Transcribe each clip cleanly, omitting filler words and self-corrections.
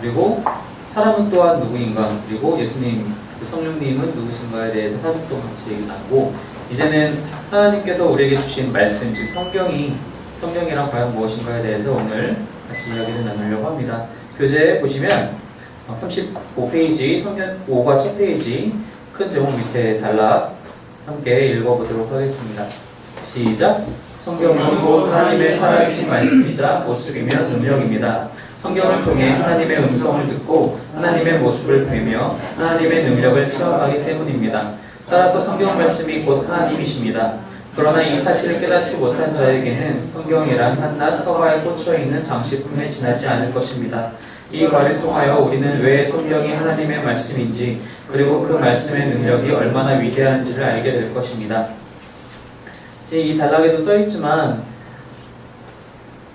그리고 사람은 또한 누구인가, 그리고 예수님, 성령님은 누구신가에 대해서 사족도 같이 얘기 나누고, 이제는 하나님께서 우리에게 주신 말씀, 즉 성경이란 과연 무엇인가에 대해서 오늘 같이 이야기를 나누려고 합니다. 교재에 보시면 35페이지, 성경 5과 첫 페이지 큰 제목 밑에 단락 함께 읽어보도록 하겠습니다. 시작! 성경은 곧 하나님의 살아계신 말씀이자 모습이며 능력입니다. 성경을 통해 하나님의 음성을 듣고 하나님의 모습을 뵈며 하나님의 능력을 체험하기 때문입니다. 따라서 성경 말씀이 곧 하나님이십니다. 그러나 이 사실을 깨닫지 못한 자에게는 성경이란 한낱 서가에 꽂혀있는 장식품에 지나지 않을 것입니다. 이 과를 통하여 우리는 왜 성경이 하나님의 말씀인지, 그리고 그 말씀의 능력이 얼마나 위대한지를 알게 될 것입니다. 이 단락에도 써있지만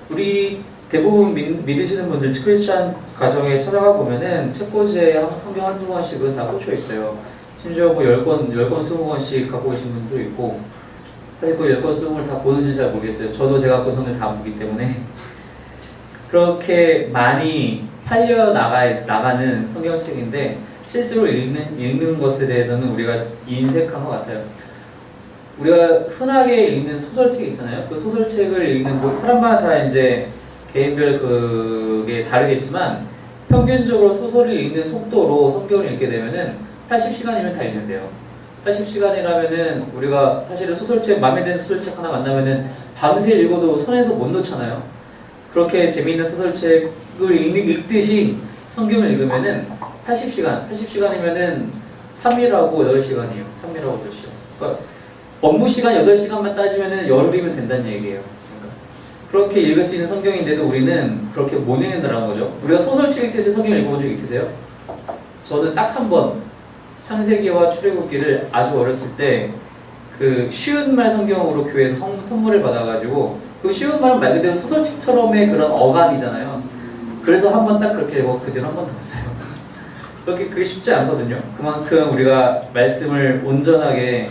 우리 대부분 믿으시는 분들, 크리스찬 가정에 찾아가 보면은 책꽂이에 성경 한두 권씩은 다 꽂혀 있어요. 심지어 뭐 10권, 20권씩 갖고 계신 분도 있고, 사실 그 10권, 20권을 다 보는지 잘 모르겠어요. 저도 제가 갖고 성경 다 보기 때문에. 그렇게 많이 팔려 나가는 성경책인데, 실제로 읽는 것에 대해서는 우리가 인색한 것 같아요. 우리가 흔하게 읽는 소설책 있잖아요. 그 소설책을 읽는, 뭐 사람마다 다 이제 개인별 그게 다르겠지만, 평균적으로 소설을 읽는 속도로 성경을 읽게 되면은 80시간이면 다 읽는데요. 80시간이라면은 우리가 사실은 소설책, 마음에 드는 소설책 하나 만나면은 밤새 읽어도 손에서 못 놓잖아요. 그렇게 재미있는 소설책을 읽듯이 성경을 읽으면은 80시간이면은 3일하고 8시간이에요. 3일하고 8시간. 그러니까 업무 시간 8시간만 따지면은 열흘이면 된다는 얘기예요. 그렇게 읽을 수 있는 성경인데도 우리는 그렇게 못 읽는다는 거죠. 우리가 소설책 읽듯이 성경을 읽어본 적 있으세요? 저는 딱 한 번 창세기와 출애굽기를 아주 어렸을 때 그 쉬운 말 성경으로 교회에서 선물을 받아가지고, 그 쉬운 말은 말 그대로 소설책처럼의 그런 어감이잖아요. 그래서 한 번 딱 그렇게 그대로 한 번 더 했어요. 그게 쉽지 않거든요. 그만큼 우리가 말씀을 온전하게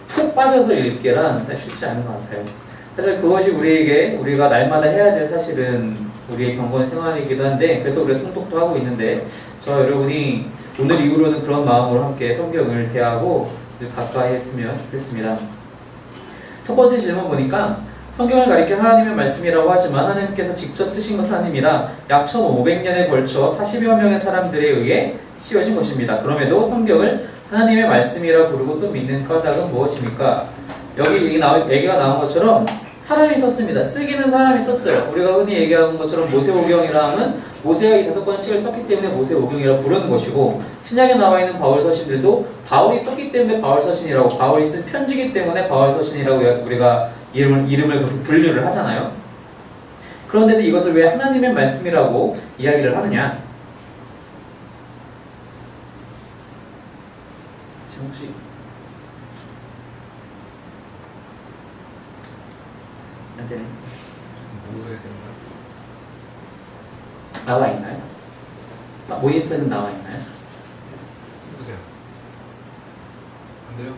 푹 빠져서 읽기란 쉽지 않은 것 같아요. 사실 그것이 우리가 날마다 해야 될 사실은 우리의 경건 생활이기도 한데, 그래서 우리가 통독도 하고 있는데, 저 여러분이 오늘 이후로는 그런 마음으로 함께 성경을 대하고 가까이 했으면 좋겠습니다. 첫 번째 질문 보니까, 성경을 가리켜 하나님의 말씀이라고 하지만 하나님께서 직접 쓰신 것은 아닙니다. 약 1500년에 걸쳐 40여 명의 사람들에 의해 씌워진 것입니다. 그럼에도 성경을 하나님의 말씀이라 부르고 또 믿는 까닭은 무엇입니까? 여기 얘기가 나온 것처럼 사람이 썼습니다. 쓰기는 사람이 썼어요. 우리가 흔히 얘기하는 것처럼 모세오경이라 하면 모세가 이 5권의 책을 썼기 때문에 모세오경이라고 부르는 것이고, 신약에 나와 있는 바울서신들도 바울이 썼기 때문에 바울서신이라고, 바울이 쓴 편지기 때문에 바울서신이라고 우리가 이름을 그렇게 분류를 하잖아요. 그런데도 이것을 왜 하나님의 말씀이라고 이야기를 하느냐? 지금 혹시 안 되네. 나와 있나요? 모니터는 나와 있나요? 해보세요. 안 돼요?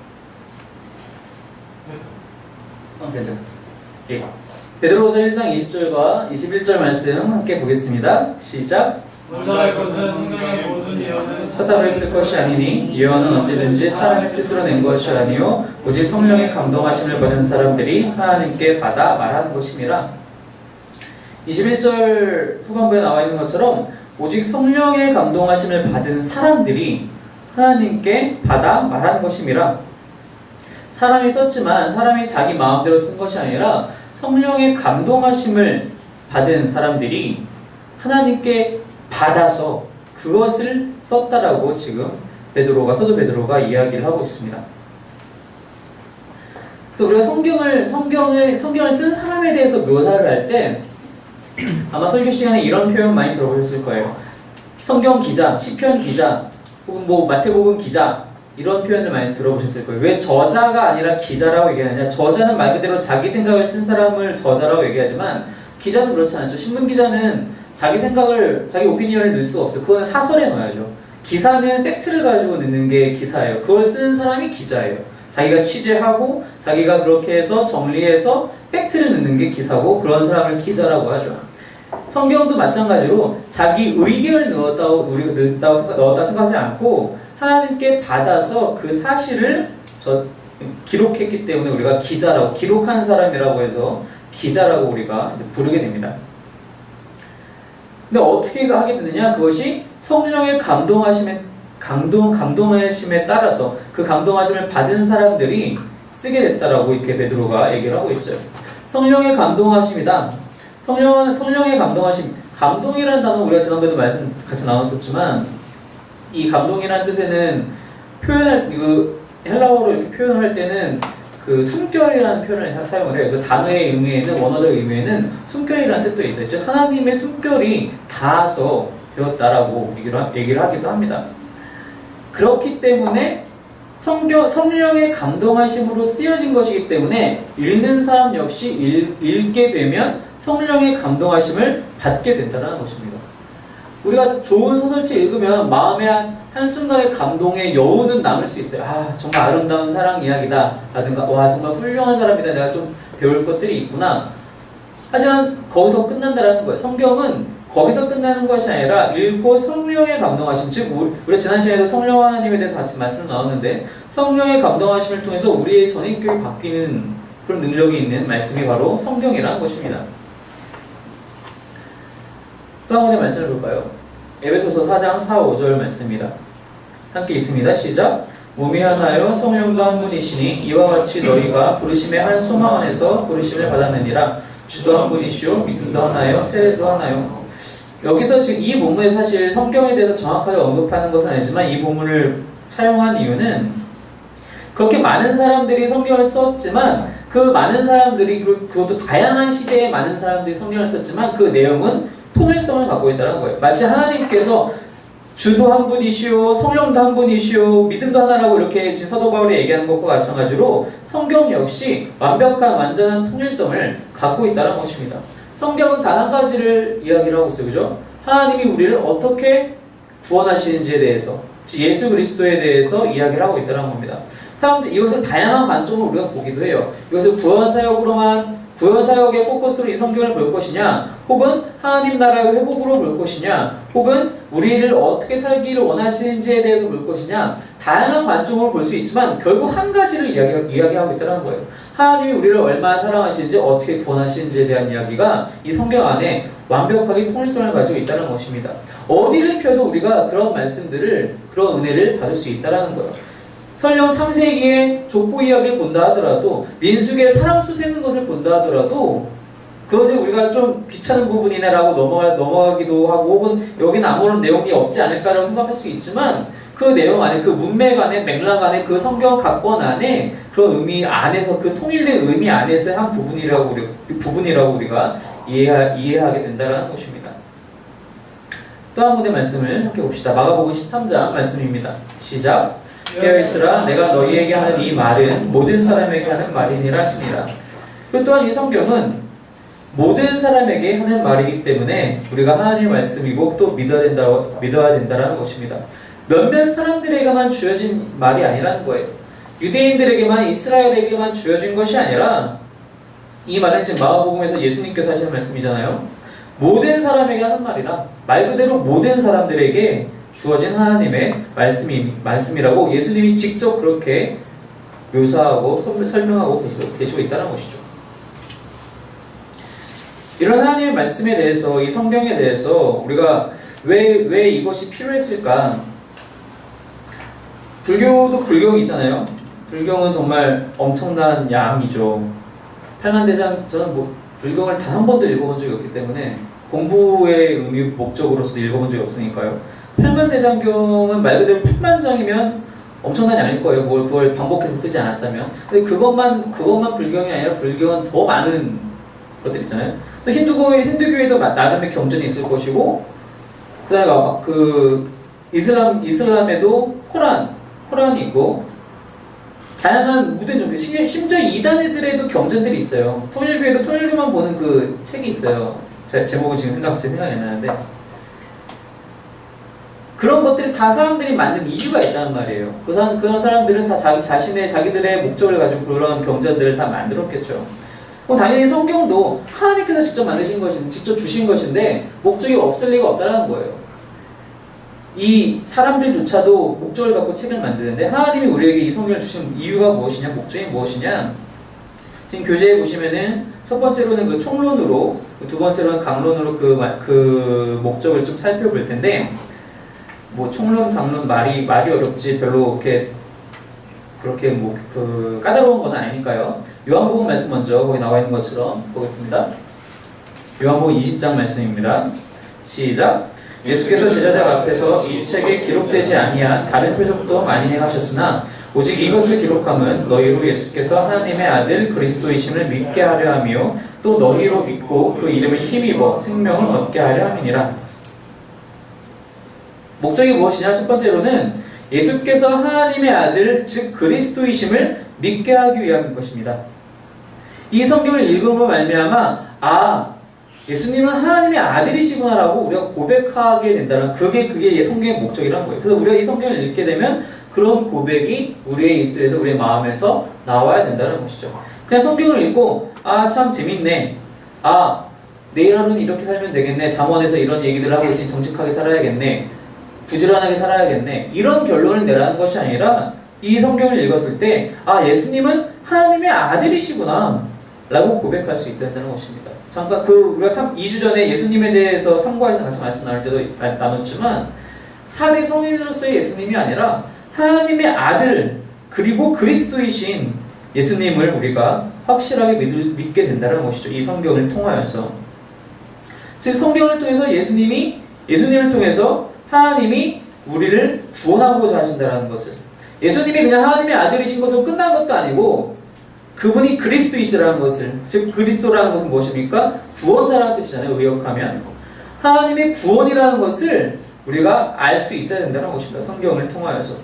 되죠. 예. 베드로서 1장 20절과 21절 말씀 함께 보겠습니다. 시작. 먼저 할 것은 성경의 모든 예언은 사사로이 필 것이 아니니, 예언은 언제든지 사람의 뜻으로 낸 것이 아니요 오직 성령의 감동하심을 받은 사람들이 하나님께 받아 말하는 것임이라. 21절 후반부에 나와 있는 것처럼 오직 성령의 감동하심을 받은 사람들이 하나님께 받아 말하는 것임이라. 사람이 썼지만 사람이 자기 마음대로 쓴 것이 아니라 성령의 감동하심을 받은 사람들이 하나님께 받아서 그것을 썼다라고 지금 사도 베드로가 이야기를 하고 있습니다. 그래서 우리가 성경을 쓴 사람에 대해서 묘사를 할 때 아마 설교 시간에 이런 표현 많이 들어보셨을 거예요. 성경 기자, 시편 기자, 혹은 뭐 마태복음 기자, 이런 표현을 많이 들어보셨을 거예요. 왜 저자가 아니라 기자라고 얘기하느냐? 저자는 말 그대로 자기 생각을 쓴 사람을 저자라고 얘기하지만, 기자는 그렇지 않죠. 신문 기자는 자기 생각을, 자기 오피니언을 넣을 수가 없어요. 그거는 사설에 넣어야죠. 기사는 팩트를 가지고 넣는 게 기사예요. 그걸 쓴 사람이 기자예요. 자기가 취재하고 자기가 그렇게 해서 정리해서 팩트를 넣는 게 기사고, 그런 사람을 기자라고 하죠. 성경도 마찬가지로 자기 의견을 넣었다 생각하지 않고 하나님께 받아서 그 사실을 기록했기 때문에 우리가 기자라고, 기록한 사람이라고 해서 기자라고 우리가 부르게 됩니다. 근데 어떻게 하게 되느냐? 그것이 성령의 감동하심에 따라서 그 감동하심을 받은 사람들이 쓰게 됐다라고 이렇게 베드로가 얘기를 하고 있어요. 성령의 감동하심이다. 성령의 감동하심. 감동이라는 단어 우리가 지난번에도 말씀 같이 나눴었지만 이 감동이라는 뜻에는 헬라어로 이렇게 표현할 때는 그 숨결이라는 표현을 사용을 해요. 그 단어의 의미에는, 원어적 의미에는 숨결이라는 뜻도 있어요. 즉 하나님의 숨결이 닿아서 되었다라고 얘기를 하기도 합니다. 그렇기 때문에 성령의 감동하심으로 쓰여진 것이기 때문에 읽는 사람 역시 읽게 되면 성령의 감동하심을 받게 된다는 것입니다. 우리가 좋은 소설책 읽으면 마음의 한순간의 감동의 여운은 남을 수 있어요. 아, 정말 아름다운 사랑 이야기다 라든가 와, 정말 훌륭한 사람이다, 내가 좀 배울 것들이 있구나. 하지만 거기서 끝난다라는 거예요. 성경은 거기서 끝나는 것이 아니라 읽고 성령의 감동하심, 즉 우리 지난 시간에도 성령 하나님에 대해서 같이 말씀을 나눴는데 성령의 감동하심을 통해서 우리의 전인격이 바뀌는 그런 능력이 있는 말씀이 바로 성경이라는 것입니다. 또 한 번의 말씀을 볼까요? 에베소서 4장 4, 5절 말씀입니다. 함께 읽습니다. 시작. 몸이 하나요 성령도 한 분이시니 이와 같이 너희가 부르심의 한 소망 안에서 부르심을 받았느니라. 주도 한 분이시오 믿음도 하나요 세례도 하나요. 여기서 지금 이 본문에 사실 성경에 대해서 정확하게 언급하는 것은 아니지만 이 본문을 차용한 이유는 그렇게 많은 사람들이 성경을 썼지만 그 많은 사람들이 그것도 다양한 시대에 많은 사람들이 성경을 썼지만 그 내용은 통일성을 갖고 있다는 거예요. 마치 하나님께서 주도 한 분이시오, 성령도 한 분이시오, 믿음도 하나라고 이렇게 지금 사도 바울이 얘기하는 것과 마찬가지로 성경 역시 완전한 통일성을 갖고 있다는 것입니다. 성경은 단 한 가지를 이야기를 하고 있어요. 그죠? 하나님이 우리를 어떻게 구원하시는지에 대해서, 즉 예수 그리스도에 대해서 이야기를 하고 있다는 겁니다. 사람들 이것을 다양한 관점으로 우리가 보기도 해요. 이것을 구원 사역의 포커스로 이 성경을 볼 것이냐, 혹은 하나님 나라의 회복으로 볼 것이냐, 혹은 우리를 어떻게 살기를 원하시는지에 대해서 볼 것이냐, 다양한 관점으로 볼 수 있지만 결국 한 가지를 이야기하고 있다는 거예요. 하나님이 우리를 얼마나 사랑하시는지, 어떻게 구원하시는지에 대한 이야기가 이 성경 안에 완벽하게 통일성을 가지고 있다는 것입니다. 어디를 펴도 우리가 그런 말씀들을, 그런 은혜를 받을 수 있다는 거예요. 설령 창세기의 족보 이야기를 본다 하더라도, 민수기에 사람 수 세는 것을 본다 하더라도 그것이 우리가 좀 귀찮은 부분이네라고 넘어가기도 하고, 혹은 여기는 아무런 내용이 없지 않을까라고 생각할 수 있지만 그 내용 안에, 그 문맥 안에, 맥락 안에, 그 성경 각본 안에, 그런 의미 안에서, 그 통일된 의미 안에서의 한 부분이라고 우리가 이해하게 된다는 것입니다. 또 한 군데 말씀을 함께 봅시다. 마가복음 13장 말씀입니다. 시작. 깨어있으라, 내가 너희에게 하는 이 말은 모든 사람에게 하는 말이니라 하시니라. 그 또한 이 성경은 모든 사람에게 하는 말이기 때문에 우리가 하나님의 말씀이고 또 믿어야 된다는 것입니다. 몇몇 사람들에게만 주어진 말이 아니라는 거예요. 유대인들에게만, 이스라엘에게만 주어진 것이 아니라, 이 말은 지금 마가복음에서 예수님께서 하시는 말씀이잖아요. 모든 사람에게 하는 말이라, 말 그대로 모든 사람들에게 주어진 하나님의 말씀이라고 예수님이 직접 그렇게 묘사하고 설명하고 계시고 있다는 것이죠. 이런 하나님의 말씀에 대해서, 이 성경에 대해서 우리가 왜 이것이 필요했을까? 불교도 불경이 있잖아요. 불경은 정말 엄청난 양이죠. 팔만대장, 저는 불경을 단 한 번도 읽어본 적이 없기 때문에 공부의 의미, 목적으로서도 읽어본 적이 없으니까요. 팔만대장경은 말 그대로 8만장이면 엄청난 양일 거예요. 그걸 반복해서 쓰지 않았다면. 근데 그것만 불경이 아니라 불경은 더 많은 것들 있잖아요. 힌두교에도 나름의 경전이 있을 것이고, 그 다음에 이슬람에도 코란이 있고, 다양한 모든 종교, 심지어 이단들에도 경전들이 있어요. 통일교에도 통일교만 보는 그 책이 있어요. 제목은 지금 생각이 안 나는데, 그런 것들이 다 사람들이 만든 이유가 있다는 말이에요. 그런 사람들은 다 자기들의 목적을 가지고 그런 경전들을 다 만들었겠죠. 그럼 당연히 성경도 하나님께서 직접 만드신 것인, 직접 주신 것인데 목적이 없을 리가 없다는 거예요. 이 사람들조차도 목적을 갖고 책을 만드는데 하나님이 우리에게 이 성경을 주신 이유가 무엇이냐, 목적이 무엇이냐. 지금 교재에 보시면은 첫 번째로는 그 총론으로, 두 번째로는 강론으로 그 목적을 좀 살펴볼 텐데, 뭐 총론, 강론 말이 어렵지 별로 그렇게 뭐 그 까다로운 건 아니니까요. 요한복음 말씀 먼저 거기 나와 있는 것처럼 보겠습니다. 요한복음 20장 말씀입니다. 시작. 예수께서 제자들 앞에서 이 책에 기록되지 아니한 다른 표적도 많이 행하셨으나 오직 이것을 기록함은 너희로 예수께서 하나님의 아들 그리스도이심을 믿게 하려 하며 또 너희로 믿고 그 이름을 힘입어 생명을 얻게 하려 함이니라. 목적이 무엇이냐? 첫 번째로는 예수께서 하나님의 아들 즉 그리스도이심을 믿게 하기 위함인 것입니다. 이 성경을 읽음으로 말미암아 예수님은 하나님의 아들이시구나라고 우리가 고백하게 된다는 그게 성경의 목적이라는 거예요. 그래서 우리가 이 성경을 읽게 되면 그런 고백이 우리의 입술에서 우리의 마음에서 나와야 된다는 것이죠. 그냥 성경을 읽고 참 재밌네. 내일 하루는 이렇게 살면 되겠네. 잠언에서 이런 얘기들을 하고 있으니 정직하게 살아야겠네. 부지런하게 살아야겠네. 이런 결론을 내라는 것이 아니라 이 성경을 읽었을 때 예수님은 하나님의 아들이시구나 라고 고백할 수 있어야 된다는 것입니다. 잠깐 우리가 2주 전에 예수님에 대해서 3과에서 같이 말씀 나눌 때도 나눴지만 4대 성인으로서의 예수님이 아니라 하나님의 아들 그리고 그리스도이신 예수님을 우리가 확실하게 믿게 된다는 것이죠. 이 성경을 통하여서. 즉 성경을 통해서 예수님을 통해서 하나님이 우리를 구원하고자 하신다는 것을, 예수님이 그냥 하나님의 아들이신 것으로 끝난 것도 아니고 그분이 그리스도이시라는 것을, 즉 그리스도라는 것은 무엇입니까? 구원자라는 뜻이잖아요. 의역하면 하나님의 구원이라는 것을 우리가 알 수 있어야 된다는 것입니다. 성경을 통하여서.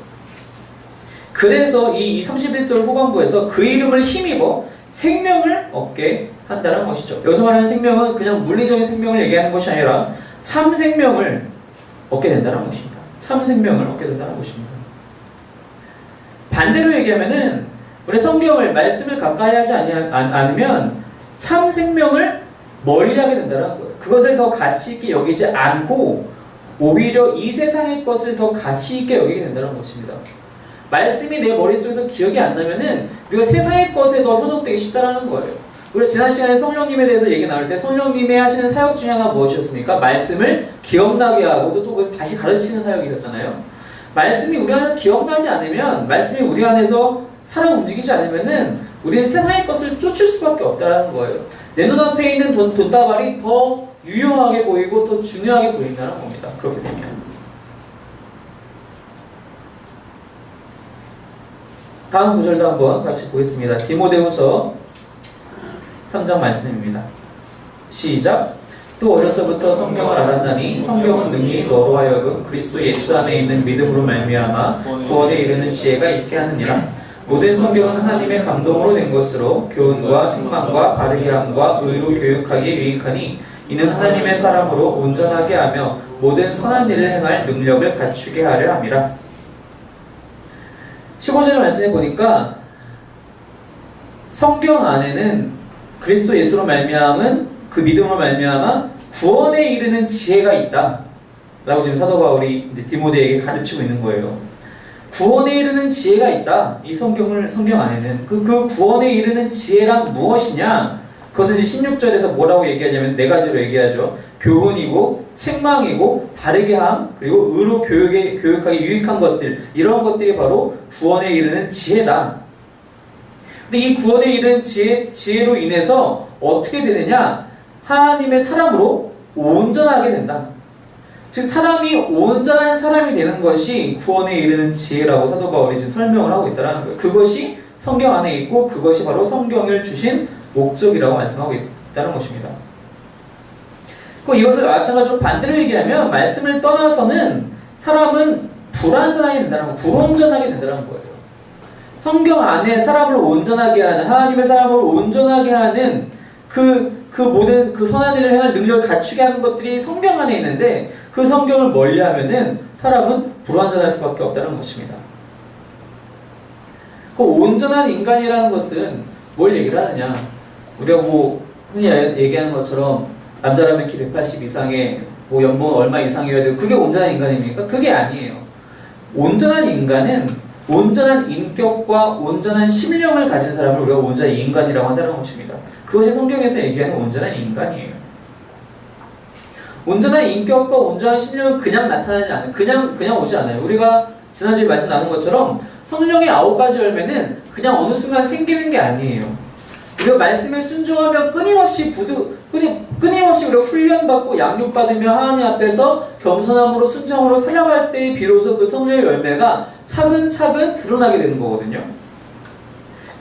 그래서 이 31절 후반부에서 그 이름을 힘입어 생명을 얻게 한다는 것이죠. 여기서 말하는 생명은 그냥 물리적인 생명을 얘기하는 것이 아니라 참 생명을 얻게 된다는 것입니다. 참 생명을 얻게 된다는 것입니다. 반대로 얘기하면은 우리 성경을, 말씀을 가까이 하지 않으면 참 생명을 멀리하게 된다는 거예요. 그것을 더 가치 있게 여기지 않고 오히려 이 세상의 것을 더 가치 있게 여기게 된다는 것입니다. 말씀이 내 머릿속에서 기억이 안 나면은 우리가 세상의 것에 더 현혹되기 쉽다는 거예요. 우리가 지난 시간에 성령님에 대해서 얘기 나눌 때 성령님이 하시는 사역 중에 하나가 무엇이었습니까? 말씀을 기억나게 하고 또 그것을 다시 가르치는 사역이었잖아요. 말씀이 우리 안에 기억나지 않으면, 말씀이 우리 안에서 살아 움직이지 않으면은 우리는 세상의 것을 쫓을 수밖에 없다는 거예요. 내 눈앞에 있는 돈다발이 더 유용하게 보이고 더 중요하게 보인다는 겁니다. 그렇게 되면. 다음 구절도 한번 같이 보겠습니다. 디모데후서 3장 말씀입니다. 시작. 또 어려서부터 성경을 알았나니 성경은 능히 너로 하여금 그리스도 예수 안에 있는 믿음으로 말미암아 구원에 이르는 지혜가 있게 하느니라. 모든 성경은 하나님의 감동으로 된 것으로 교훈과 책망과 바르게 함과 의로 교육하기에 유익하니 이는 하나님의 사람으로 온전하게 하며 모든 선한 일을 행할 능력을 갖추게 하려 함이라. 15절 말씀해 보니까 성경 안에는 그리스도 예수로 말미암은 그 믿음으로 말미암아 구원에 이르는 지혜가 있다 라고 지금 사도 바울이 이제 디모데에게 가르치고 있는 거예요. 구원에 이르는 지혜가 있다. 이 성경 안에는 그 구원에 이르는 지혜란 무엇이냐? 그것을 이제 16절에서 뭐라고 얘기하냐면 4가지로 얘기하죠. 교훈이고 책망이고 바르게 함, 그리고 의로 교육하기 유익한 것들, 이런 것들이 바로 구원에 이르는 지혜다. 근데 이 구원에 이르는 지혜로 인해서 어떻게 되느냐? 하나님의 사람으로 온전하게 된다. 즉 사람이 온전한 사람이 되는 것이 구원에 이르는 지혜라고 사도 바울이 지금 설명을 하고 있다는 거예요. 그것이 성경 안에 있고 그것이 바로 성경을 주신 목적이라고 말씀하고 있다는 것입니다. 이것을 마찬가지로 반대로 얘기하면 말씀을 떠나서는 사람은 불완전하게 된다는 거, 불온전하게 된다는 거예요. 성경 안에 사람을 온전하게 하는, 하나님의 사람을 온전하게 하는 그 모든 그 선한 일을 행할 능력을 갖추게 하는 것들이 성경 안에 있는데 그 성경을 멀리하면은 사람은 불완전할 수밖에 없다는 것입니다. 그 온전한 인간이라는 것은 뭘 얘기를 하느냐? 우리가 뭐 흔히 얘기하는 것처럼 남자라면 키 180 이상에 뭐 연봉 얼마 이상이어야 되고 그게 온전한 인간입니까? 그게 아니에요. 온전한 인간은 온전한 인격과 온전한 심령을 가진 사람을 우리가 온전한 인간이라고 한다는 것입니다. 그것이 성경에서 얘기하는 온전한 인간이에요. 온전한 인격과 온전한 심령은 그냥 나타나지 않아요. 그냥 오지 않아요. 우리가 지난주에 말씀 나눈 것처럼 성령의 9가지 열매는 그냥 어느 순간 생기는 게 아니에요. 우리가 말씀에 순종하며 끊임없이 우리가 훈련받고 양육받으며 하나님 앞에서 겸손함으로 순종으로 살아갈 때 비로소 그 성령의 열매가 차근차근 드러나게 되는 거거든요.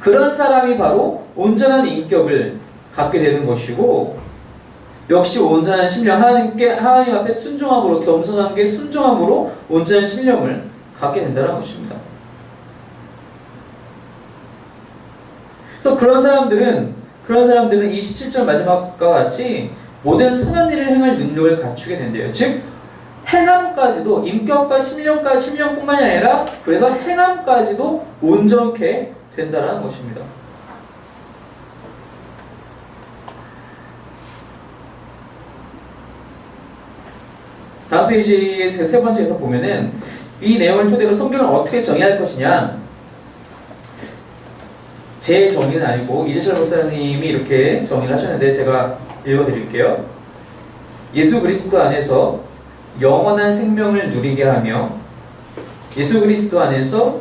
그런 사람이 바로 온전한 인격을 갖게 되는 것이고, 역시 온전한 심령, 하나님 앞에 순종함으로, 겸손함께 순종함으로 온전한 심령을 갖게 된다는 것입니다. 그래서 그런 사람들은 이 17절 마지막과 같이 모든 선한 일을 행할 능력을 갖추게 된대요. 즉 행함까지도, 인격과 심령뿐만이 아니라 그래서 행함까지도 온전케 된다는 것입니다. 다음 페이지 세 번째에서 보면은 이 내용을 토대로 성경을 어떻게 정의할 것이냐, 제 정의는 아니고 이재철 목사님이 이렇게 정의를 하셨는데 제가 읽어드릴게요. 예수 그리스도 안에서 영원한 생명을 누리게 하며, 예수 그리스도 안에서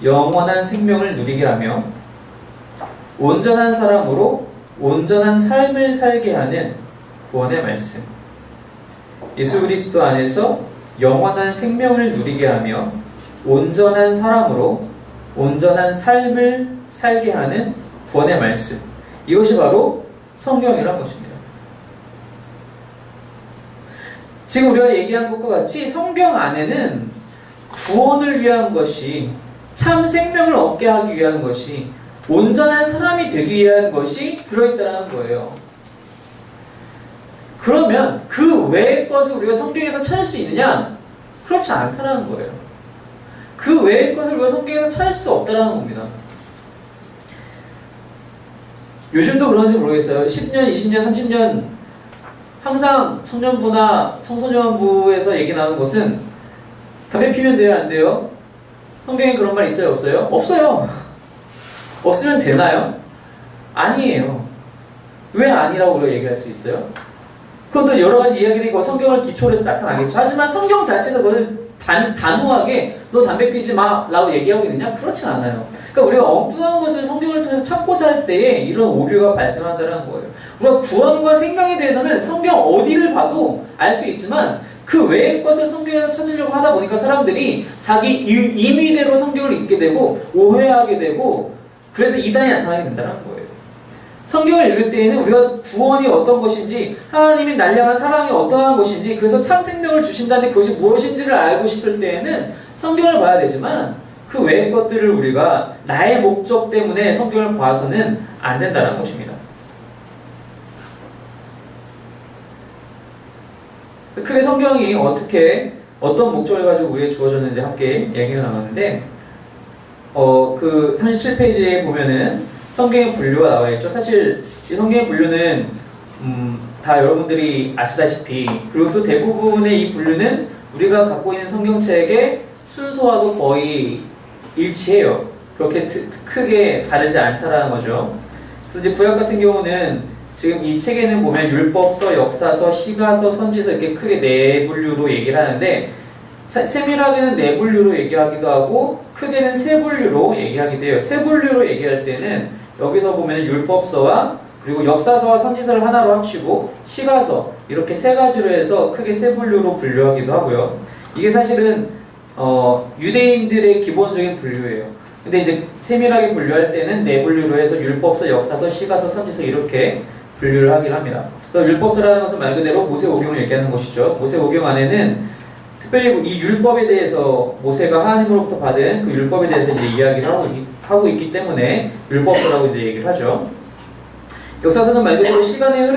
영원한 생명을 누리게 하며 온전한 사람으로 온전한 삶을 살게 하는 구원의 말씀. 예수 그리스도 안에서 영원한 생명을 누리게 하며 온전한 사람으로 온전한 삶을 살게 하는 구원의 말씀. 이것이 바로 성경이란 것입니다. 지금 우리가 얘기한 것과 같이 성경 안에는 구원을 위한 것이, 참 생명을 얻게 하기 위한 것이, 온전한 사람이 되기 위한 것이 들어있다는 거예요. 그러면 그 외의 것을 우리가 성경에서 찾을 수 있느냐? 그렇지 않다는 거예요. 그 외의 것을 우리가 성경에서 찾을 수 없다는 겁니다. 요즘도 그런지 모르겠어요. 10년, 20년, 30년 항상 청년부나 청소년부에서 얘기 나오는 것은 담배 피면 돼요, 안 돼요? 성경에 그런 말 있어요, 없어요? 없어요. 없으면 되나요? 아니에요. 왜 아니라고 우리가 얘기할 수 있어요? 그것도 여러 가지 이야기들이 성경을 기초로 해서 나타나겠죠. 하지만 성경 자체에서 그것을 단호하게 너 담배 피지 마 라고 얘기하고 있느냐? 그렇진 않아요. 그러니까 우리가 엉뚱한 것을 성경을 통해서 찾고자 할 때에 이런 오류가 발생한다는 거예요. 우리가 구원과 생명에 대해서는 성경 어디를 봐도 알 수 있지만 그 외의 것을 성경에서 찾으려고 하다 보니까 사람들이 자기 임의대로 성경을 읽게 되고 오해하게 되고, 그래서 이단이 나타나게 된다는 거예요. 성경을 읽을 때에는 우리가 구원이 어떤 것인지, 하나님이 날량한 사랑이 어떠한 것인지, 그래서 참 생명을 주신다는 그것이 무엇인지를 알고 싶을 때에는 성경을 봐야 되지만 그 외의 것들을 우리가 나의 목적 때문에 성경을 봐서는 안 된다는 것입니다. 크게 성경이 어떤 목적을 가지고 우리에게 주어졌는지 함께 얘기를 나눴는데, 그 37페이지에 보면은 성경의 분류가 나와 있죠. 사실 이 성경의 분류는 다 여러분들이 아시다시피, 그리고 또 대부분의 이 분류는 우리가 갖고 있는 성경책의 순서와도 거의 일치해요. 그렇게 크게 다르지 않다라는 거죠. 그래서 이제 구약 같은 경우는 지금 이 책에는 보면 율법서, 역사서, 시가서, 선지서 이렇게 크게 네 분류로 얘기를 하는데, 세밀하게는 네 분류로 얘기하기도 하고 크게는 세 분류로 얘기하기도 해요. 세 분류로 얘기할 때는 여기서 보면 율법서와 그리고 역사서와 선지서를 하나로 합치고 시가서, 이렇게 세 가지로 해서 크게 세 분류로 분류하기도 하고요. 이게 사실은 유대인들의 기본적인 분류예요. 근데 이제 세밀하게 분류할 때는 네 분류로 해서 율법서, 역사서, 시가서, 선지서 이렇게 분류를 하긴 합니다. 율법서라는 것은 말 그대로 모세오경을 얘기하는 것이죠. 모세오경 안에는 특별히 이 율법에 대해서 모세가 하나님으로부터 받은 그 율법에 대해서 이제 이야기를 하고 있기 때문에 율법서라고 이제 얘기를 하죠. 역사서는 말 그대로 시간의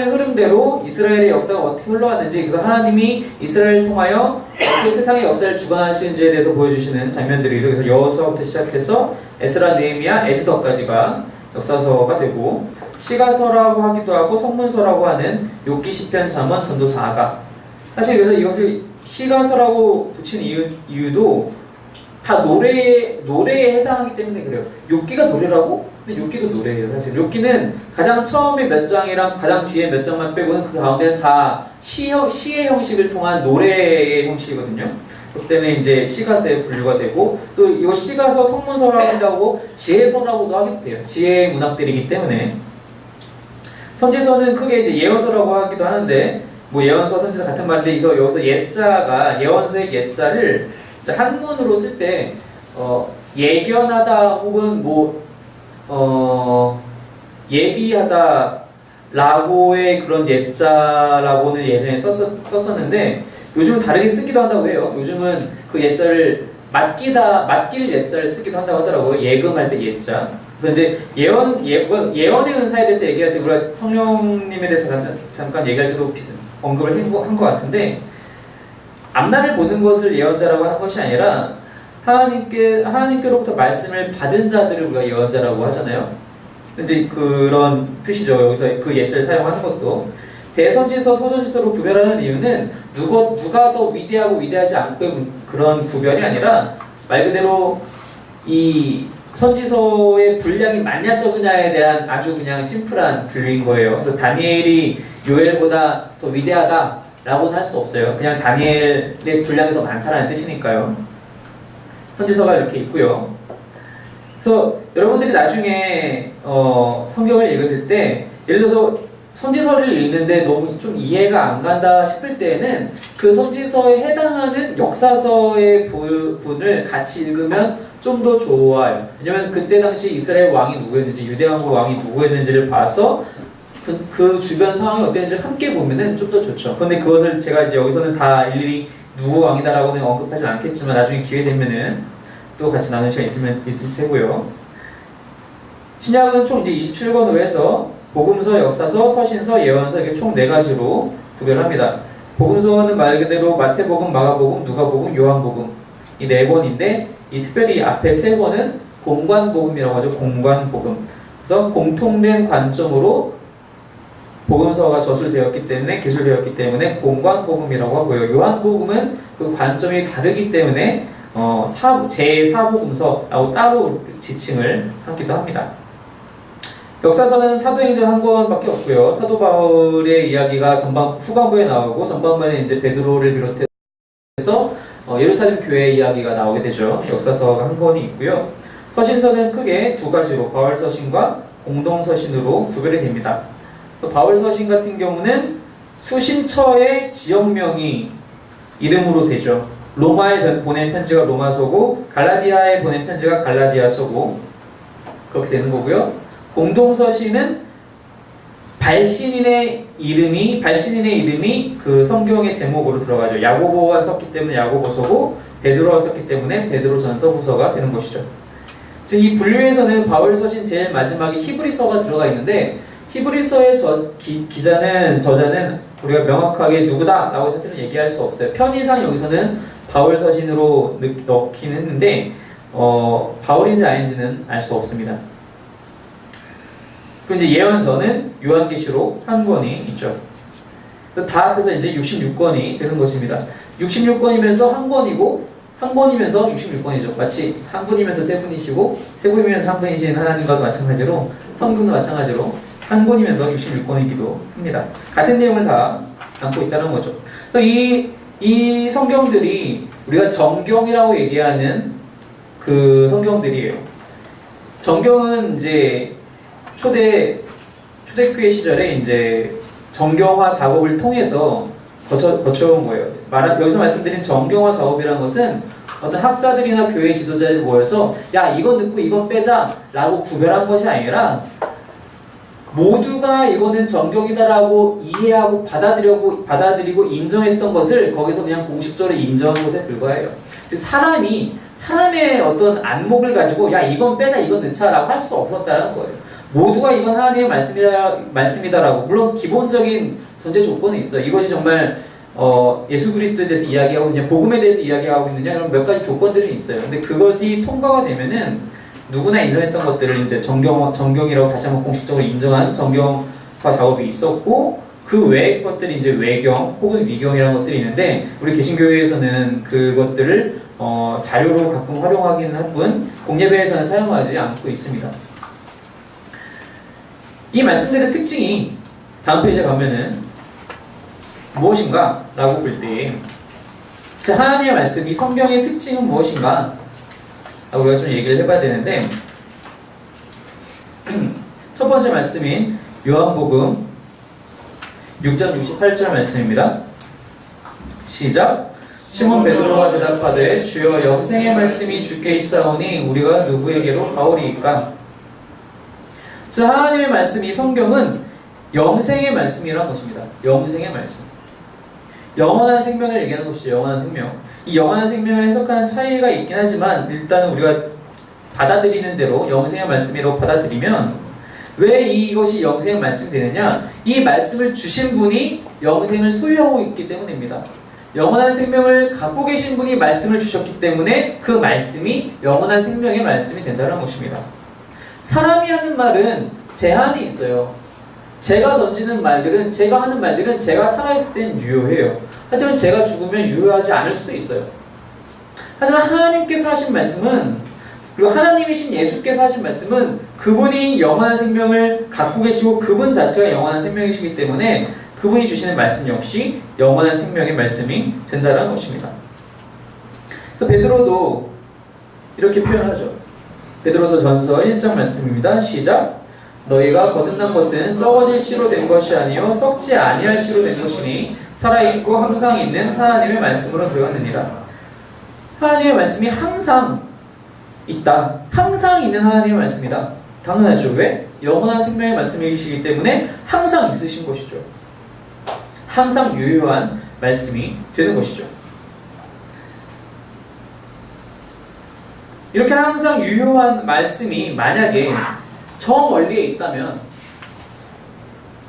흐름대로 이스라엘의 역사가 어떻게 흘러왔는지, 그래서 하나님이 이스라엘을 통하여 어떻게 세상의 역사를 주관하시는지에 대해서 보여주시는 장면들이죠. 그래서 여호수아부터 시작해서 에스라, 느헤미야, 에스더까지가 역사서가 되고, 시가서라고 하기도 하고 성문서라고 하는 욥기, 시편, 잠언, 전도서, 아가. 사실 그래서 이것을 시가서라고 붙인 이유도 다 노래에 해당하기 때문에 그래요. 욥기가 노래라고? 근데 욥기도 노래예요. 사실 욥기는 가장 처음에 몇 장이랑 가장 뒤에 몇 장만 빼고는 그 가운데는 다 시의 형식을 통한 노래의 형식이거든요. 그렇기 때문에 이제 시가서에 분류가 되고, 또 이거 시가서 성문서라고 한다고 지혜서라고도 하기도 돼요. 지혜의 문학들이기 때문에. 선지서는 크게 이제 예언서라고 하기도 하는데, 뭐 예언서, 선지서 같은 말인데 여기서 예자가 예언서의 예자를 이제 한문으로 쓸 때 예견하다 혹은 예비하다 라고의 그런 예자라고는 예전에 썼었는데 요즘은 다르게 쓰기도 한다고 해요. 요즘은 그 예자를 맡길 예자를 쓰기도 한다고 하더라고요. 예금할 때 예자. 그래서 이제 예언의 은사에 대해서 얘기할 때 우리가 성령님에 대해서 잠깐 얘기할 때도 언급을 한 것 같은데, 앞날을 보는 것을 예언자라고 하는 것이 아니라 하나님께로부터 말씀을 받은 자들을 우리가 예언자라고 하잖아요. 이제 그런 뜻이죠. 여기서 그 예자를 사용하는 것도. 대선지서, 소선지서로 구별하는 이유는 누가 더 위대하고 위대하지 않고의 그런 구별이 아니라 말 그대로 이 선지서의 분량이 많냐 적으냐에 대한 아주 그냥 심플한 분류인 거예요. 그래서 다니엘이 요엘보다 더 위대하다라고는 할 수 없어요. 그냥 다니엘의 분량이 더 많다는 뜻이니까요. 선지서가 이렇게 있고요. 그래서 여러분들이 나중에 성경을 읽을 때 예를 들어서 선지서를 읽는데 너무 좀 이해가 안 간다 싶을 때에는 그 선지서에 해당하는 역사서의 부분을 같이 읽으면 좀 더 좋아요. 왜냐면 그때 당시 이스라엘 왕이 누구였는지, 유대 왕국 왕이 누구였는지를 봐서 그 주변 상황이 어땠는지 함께 보면은 좀 더 좋죠. 그런데 그것을 제가 이제 여기서는 다 일일이 누구 왕이다라고는 언급하진 않겠지만 나중에 기회 되면은 또 같이 나누는 시간 있을 테고요. 신약은 총 이제 27권으로 해서 복음서, 역사서, 서신서, 예언서 이렇게 총 4가지로 구별합니다. 복음서는 말 그대로 마태복음, 마가복음, 누가복음, 요한복음 이 4권인데 이 특별히 앞에 3권은 공관복음이라고 하죠. 공관복음. 그래서 공통된 관점으로 복음서가 저술되었기 때문에 기술되었기 때문에 공관복음이라고 하고요. 요한복음은 그 관점이 다르기 때문에 제4복음서라고 따로 지칭을 하기도 합니다. 역사서는 사도행전 1권밖에 없고요. 사도 바울의 이야기가 후반부에 나오고 전반부에는 이제 베드로를 비롯해서 예루살렘 교회 이야기가 나오게 되죠. 역사서가 1권이 있고요. 서신서는 크게 2가지로 바울 서신과 공동 서신으로 구별이 됩니다. 바울 서신 같은 경우는 수신처의 지역명이 이름으로 되죠. 로마에 보낸 편지가 로마서고 갈라디아에 보낸 편지가 갈라디아서고 그렇게 되는 거고요. 공동서신은 발신인의 이름이 그 성경의 제목으로 들어가죠. 야고보가 썼기 때문에 야고보서고 베드로가 썼기 때문에 베드로전서 후서가 되는 것이죠. 즉 이 분류에서는 바울 서신 제일 마지막에 히브리서가 들어가 있는데 히브리서의 저자는 우리가 명확하게 누구다라고 사실은 얘기할 수 없어요. 편의상 여기서는 바울 서신으로 넣긴 했는데 바울인지 아닌지는 알 수 없습니다. 그리고 이제 예언서는 요한계시록 1권이 있죠. 다 합해서 이제 66권이 되는 것입니다. 66권이면서 한 권이면서 66권이죠. 마치 한 분이면서 세 분이시고 세 분이면서 한 분이신 하나님과도 마찬가지로 성경도 마찬가지로 한 권이면서 66권이기도 합니다. 같은 내용을 다 담고 있다는 거죠. 이 성경들이 우리가 정경이라고 얘기하는 그 성경들이에요. 정경은 이제 초대교회 시절에 이제 정경화 작업을 통해서 거쳐온 거예요. 여기서 말씀드린 정경화 작업이라는 것은 어떤 학자들이나 교회 지도자들이 모여서 야 이건 넣고 이건 빼자 라고 구별한 것이 아니라 모두가 이거는 정경이다라고 이해하고 받아들이고 인정했던 것을 거기서 그냥 공식적으로 인정한 것에 불과해요. 즉 사람의 어떤 안목을 가지고 야 이건 빼자 이건 넣자라고 할 수 없었다는 거예요. 모두가 이건 하나님의 말씀이다라고 물론 기본적인 전제 조건은 있어요. 이것이 정말 예수 그리스도에 대해서 이야기하고 있느냐 복음에 대해서 이야기하고 있느냐 이런 몇 가지 조건들이 있어요. 근데 그것이 통과가 되면은 누구나 인정했던 것들을 이제 정경이라고 다시 한번 공식적으로 인정한 정경화 작업이 있었고, 그 외의 것들이 이제 외경 혹은 위경이라는 것들이 있는데, 우리 개신교회에서는 그것들을 자료로 가끔 활용하기는 할 뿐 공예배에서는 사용하지 않고 있습니다. 이 말씀들의 특징이 다음 페이지에 가면은 무엇인가? 라고 볼 때, 자, 하나님의 말씀이 성경의 특징은 무엇인가? 우리가 좀 얘기를 해봐야 되는데, 첫 번째 말씀인 요한복음 6장 68절 말씀입니다. 시작. 시몬 베드로가 대답하되 주여 영생의 말씀이 주께 있사오니 우리가 누구에게로 가오리이까? 자, 하나님의 말씀, 이 성경은 영생의 말씀이라는 것입니다. 영생의 말씀. 영원한 생명을 얘기하는 것이죠. 영원한 생명. 이 영원한 생명을 해석하는 차이가 있긴 하지만 일단은 우리가 받아들이는 대로 영생의 말씀이라고 받아들이면, 왜 이것이 영생의 말씀이 되느냐? 이 말씀을 주신 분이 영생을 소유하고 있기 때문입니다. 영원한 생명을 갖고 계신 분이 말씀을 주셨기 때문에 그 말씀이 영원한 생명의 말씀이 된다는 것입니다. 사람이 하는 말은 제한이 있어요. 제가 던지는 말들은, 제가 하는 말들은 제가 살아있을 땐 유효해요. 하지만 제가 죽으면 유효하지 않을 수도 있어요. 하지만 하나님께서 하신 말씀은, 그리고 하나님이신 예수께서 하신 말씀은 그분이 영원한 생명을 갖고 계시고 그분 자체가 영원한 생명이시기 때문에 그분이 주시는 말씀 역시 영원한 생명의 말씀이 된다는 것입니다. 그래서 베드로도 이렇게 표현하죠. 베드로서 전서 1장 말씀입니다. 시작. 너희가 거듭난 것은 썩어질 씨로 된 것이 아니요 썩지 아니할 씨로 된 것이니 살아있고 항상 있는 하나님의 말씀으로 되었느니라. 하나님의 말씀이 항상 있다. 항상 있는 하나님의 말씀이다. 당연하죠. 왜? 영원한 생명의 말씀이시기 때문에 항상 있으신 것이죠. 항상 유효한 말씀이 되는 것이죠. 이렇게 항상 유효한 말씀이 만약에 저 멀리에 있다면,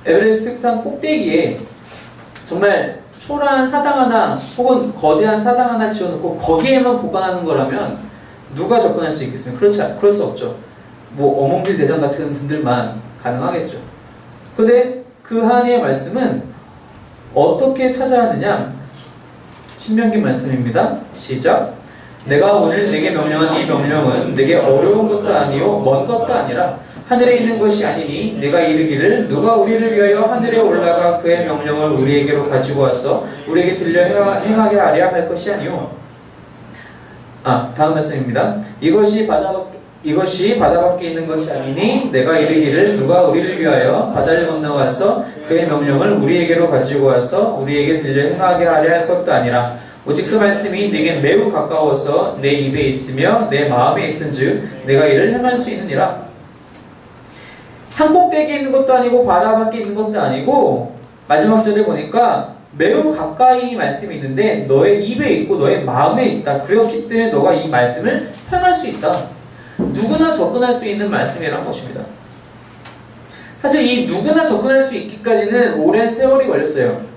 에베레스트 산 꼭대기에 정말 초라한 사당 하나 혹은 거대한 사당 하나 지어놓고 거기에만 보관하는 거라면 누가 접근할 수 있겠습니까? 그럴 수 없죠. 뭐 어몽길 대장 같은 분들만 가능하겠죠. 그런데 그 하나님의 말씀은 어떻게 찾아야 하느냐? 신명기 말씀입니다. 시작. 내가 오늘 내게 명령한 이 명령은 내게 어려운 것도 아니요 먼 것도 아니라 하늘에 있는 것이 아니니 내가 이르기를 누가 우리를 위하여 하늘에 올라가 그의 명령을 우리에게로 가지고 와서 우리에게 들려 행하게 하랴 할 것이 아니요. 다음 말씀입니다. 이것이 바다 밖에 있는 것이 아니니 내가 이르기를 누가 우리를 위하여 바다를 건너와서 그의 명령을 우리에게로 가지고 와서 우리에게 들려 행하게 하려 할 것도 아니라 오직 그 말씀이 내게 매우 가까워서 내 입에 있으며 내 마음에 있은즉 내가 이를 행할 수 있느니라. 산꼭대기에 있는 것도 아니고 바다 밖에 있는 것도 아니고 마지막 절에 보니까 매우 가까이 말씀이 있는데 너의 입에 있고 너의 마음에 있다. 그렇기 때문에 너가 이 말씀을 행할 수 있다. 누구나 접근할 수 있는 말씀이라는 것입니다. 사실 이 누구나 접근할 수 있기까지는 오랜 세월이 걸렸어요.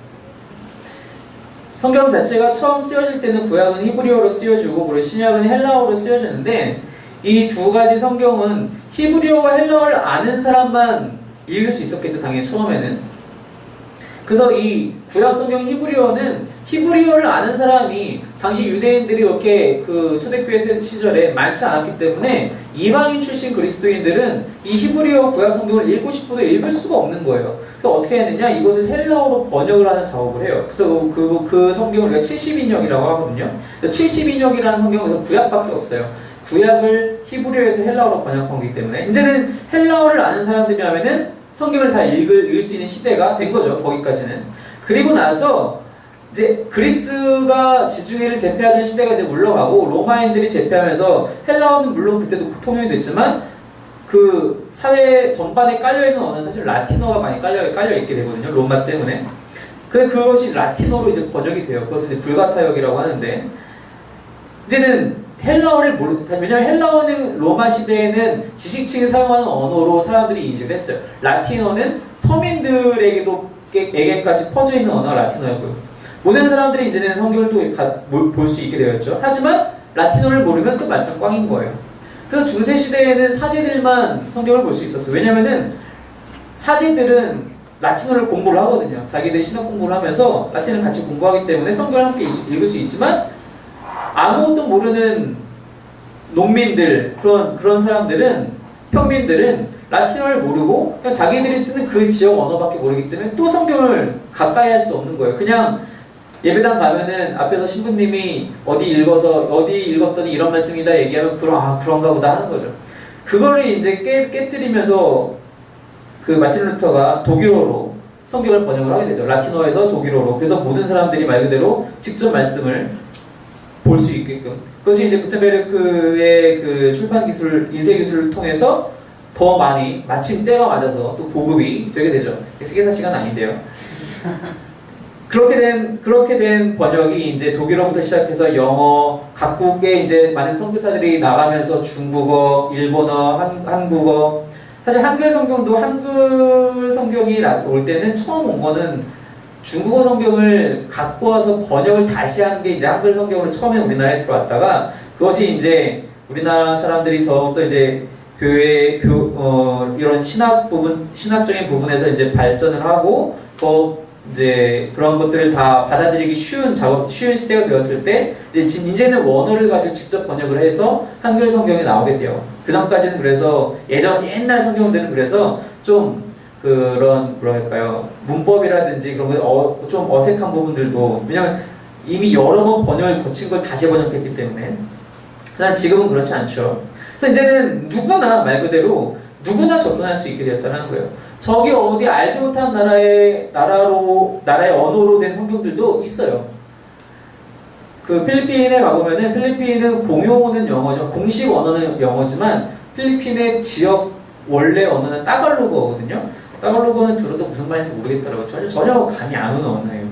성경 자체가 처음 쓰여질 때는 구약은 히브리어로 쓰여지고 그리고 신약은 헬라어로 쓰여지는데 이 두 가지 성경은 히브리어와 헬라어를 아는 사람만 읽을 수 있었겠죠. 당연히 처음에는. 그래서 이 구약 성경 히브리어는 히브리어를 아는 사람이 당시 유대인들이 이렇게 그 초대교회 시절에 많지 않았기 때문에 이방인 출신 그리스도인들은 이 히브리어 구약 성경을 읽고 싶어도 읽을 수가 없는 거예요. 그래서 어떻게 했느냐? 이것을 헬라어로 번역을 하는 작업을 해요. 그래서 그 성경을 우리가 70인역이라고 하거든요. 70인역이라는 성경에서 구약밖에 없어요. 구약을 히브리어에서 헬라어로 번역한 거기 때문에 이제는 헬라어를 아는 사람들이라면은 성경을 다 읽을 수 있는 시대가 된 거죠. 거기까지는. 그리고 나서 이제 그리스가 지중해를 제패하던 시대가 이제 물러가고 로마인들이 제패하면서 헬라어는 물론 그때도 통용이 됐지만 그 사회 전반에 깔려있는 언어는 사실 라틴어가 많이 깔려있게 되거든요. 로마 때문에. 근데 그것이 라틴어로 이제 번역이 돼요. 그것을 이제 불가타역이라고 하는데 이제는 헬라어를 왜냐하면 헬라어는 로마 시대에는 지식층이 사용하는 언어로 사람들이 인식을 했어요. 라틴어는 서민들에게까지 퍼져 있는 언어가 라틴어였고요. 모든 사람들이 이제는 성경을 또 볼 수 있게 되었죠. 하지만 라틴어를 모르면 또 만찬 꽝인 거예요. 그래서 중세 시대에는 사제들만 성경을 볼 수 있었어요. 왜냐면은 사제들은 라틴어를 공부를 하거든요. 자기들이 신학 공부를 하면서 라틴을 같이 공부하기 때문에 성경을 함께 읽을 수 있지만 아무것도 모르는 농민들, 그런 사람들은, 평민들은 라틴어를 모르고 그냥 자기들이 쓰는 그 지역 언어밖에 모르기 때문에 또 성경을 가까이 할 수 없는 거예요. 그냥 예배당 가면은 앞에서 신부님이 어디 읽었더니 이런 말씀이다 얘기하면 그런가 보다 하는 거죠. 그거를 이제 깨뜨리면서 그 마틴 루터가 독일어로 성경을 번역을 하게 되죠. 라틴어에서 독일어로. 그래서 모든 사람들이 말 그대로 직접 말씀을 볼 수 있게끔. 그것이 이제 구텐베르크의 그 출판 기술, 인쇄 기술을 통해서 더 많이 마침 때가 맞아서 또 보급이 되게 되죠. 세계사 시간 아닌데요. 그렇게 된 번역이 이제 독일어부터 시작해서 영어, 각국의 이제 많은 선교사들이 나가면서 중국어, 일본어, 한국어. 사실 한글 성경도 한글 성경이 올 때는 처음 온 거는 중국어 성경을 갖고 와서 번역을 다시 한 게 이제 한글 성경으로 처음에 우리나라에 들어왔다가 그것이 이제 우리나라 사람들이 더욱더 이제 교회, 이런 신학적인 부분에서 이제 발전을 하고 더 이제 그런 것들을 다 받아들이기 쉬운 시대가 되었을 때 이제는 원어를 가지고 직접 번역을 해서 한글 성경이 나오게 돼요. 그 전까지는 그래서 옛날 성경들은 그래서 좀 그런 뭐랄까요 문법이라든지 그런 거 좀 어색한 부분들도 왜냐면 이미 여러 번 번역을 거친 걸 다시 번역했기 때문에 하지만 지금은 그렇지 않죠. 그래서 이제는 누구나 말 그대로 누구나 접근할 수 있게 되었다는 거예요. 저기 어디 알지 못한 나라의 언어로 된 성경들도 있어요. 그 필리핀에 가보면은 필리핀은 공용어는 영어죠. 공식 언어는 영어지만 필리핀의 지역 원래 언어는 따갈로그거든요. 따갈로그는 들어도 무슨 말인지 모르겠더라고요. 전혀 감이 안 오는 언어예요.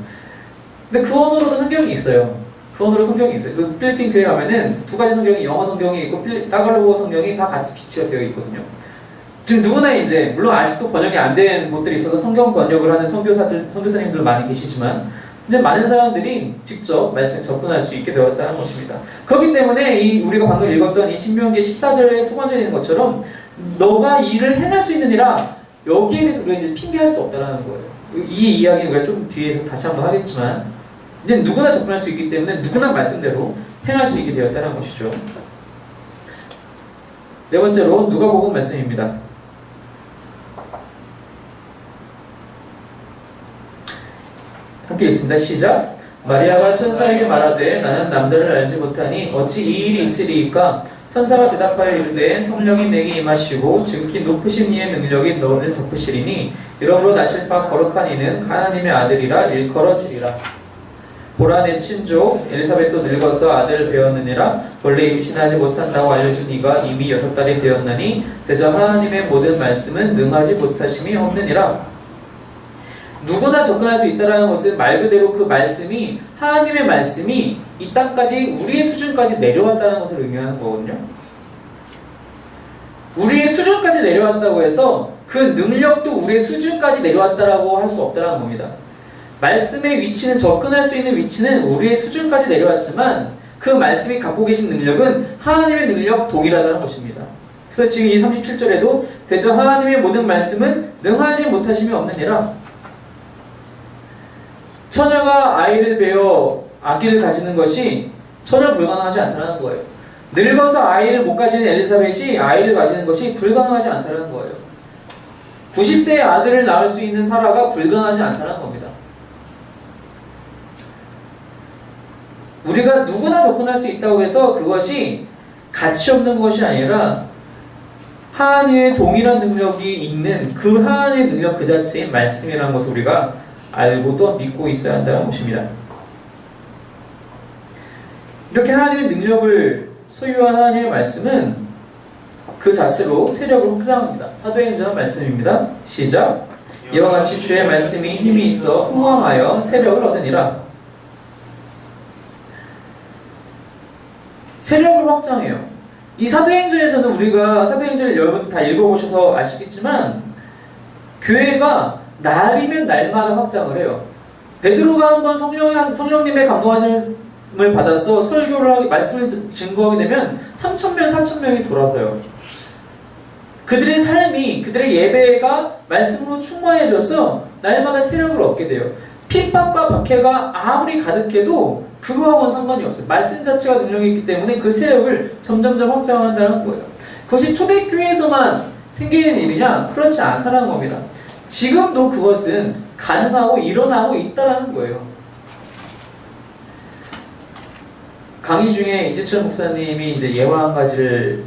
근데 그 언어로도 성경이 있어요. 그 언어로 성경이 있어요. 그 필리핀 교회 가면은 두 가지 성경이 영어 성경이 있고 따갈로그 성경이 다 같이 비치가 되어 있거든요. 지금 누구나 이제 물론 아직도 번역이 안 된 곳들이 있어서 성경 번역을 하는 선교사님들 많이 계시지만 이제 많은 사람들이 직접 말씀에 접근할 수 있게 되었다는 것입니다. 그렇기 때문에 우리가 방금 읽었던 이 신명기 14절의 후반절에 있는 것처럼 너가 이 일을 행할 수 있느니라 여기에 대해서 우리가 이제 핑계할 수 없다는 거예요. 이 이야기는 우리가 좀 뒤에서 다시 한번 하겠지만 이제 누구나 접근할 수 있기 때문에 누구나 말씀대로 행할 수 있게 되었다는 것이죠. 네 번째로 누가복음 말씀입니다. 함께 읽습니다. 시작. 마리아가 천사에게 말하되 나는 남자를 알지 못하니 어찌 이 일이 있으리이까? 천사가 대답하여 이르되 성령이 내게 임하시고 지극히 높으신 이의 능력이 너를 덮으시리니 이러므로 나실 바 거룩한 이는 하나님의 아들이라 일컬어지리라. 보라 내 친족 엘리사벳도 늙어서 아들을 배웠느니라. 원래 임신하지 못한다고 알려준 이가 이미 6달이 되었나니 대저 하나님의 모든 말씀은 능하지 못하심이 없느니라. 누구나 접근할 수 있다는 것은 말 그대로 그 말씀이 하나님의 말씀이 이 땅까지 우리의 수준까지 내려왔다는 것을 의미하는 거거든요. 우리의 수준까지 내려왔다고 해서 그 능력도 우리의 수준까지 내려왔다라고 할 수 없다는 겁니다. 말씀의 위치는 접근할 수 있는 위치는 우리의 수준까지 내려왔지만 그 말씀이 갖고 계신 능력은 하나님의 능력 동일하다는 것입니다. 그래서 지금 이 37절에도 대저 하나님의 모든 말씀은 능하지 못하심이 없느니라. 처녀가 아이를 베어 아기를 가지는 것이 전혀 불가능하지 않다는 거예요. 늙어서 아이를 못 가지는 엘리사벳이 아이를 가지는 것이 불가능하지 않다는 거예요. 90세의 아들을 낳을 수 있는 사라가 불가능하지 않다는 겁니다. 우리가 누구나 접근할 수 있다고 해서 그것이 가치 없는 것이 아니라 하나님의 동일한 능력이 있는 그 하나님의 능력 그 자체인 말씀이라는 것을 우리가 알고 또 믿고 있어야 한다는 것입니다. 이렇게 하나님의 능력을 소유한 하나님의 말씀은 그 자체로 세력을 확장합니다. 사도행전 말씀입니다. 시작. 이와 같이 주의 말씀이 힘이 있어 흥왕하여 세력을 얻으니라. 세력을 확장해요. 이 사도행전에서는 우리가 사도행전을 여러분 다 읽어보셔서 아시겠지만 교회가 날이면 날마다 확장을 해요. 베드로가 한번 성령님의 감동하심을 받아서 설교를 하기, 말씀을 증거하게 되면 3,000명, 4,000명이 돌아서요. 그들의 삶이, 그들의 예배가 말씀으로 충만해져서 날마다 세력을 얻게 돼요. 핍박과 박해가 아무리 가득해도 그거하고는 상관이 없어요. 말씀 자체가 능력이 있기 때문에 그 세력을 점점점 확장한다는 거예요. 그것이 초대교회에서만 생기는 일이냐? 그렇지 않다는 겁니다. 지금도 그것은 가능하고 일어나고 있다는 거예요. 강의 중에 이재철 목사님이 이제 예화 한 가지를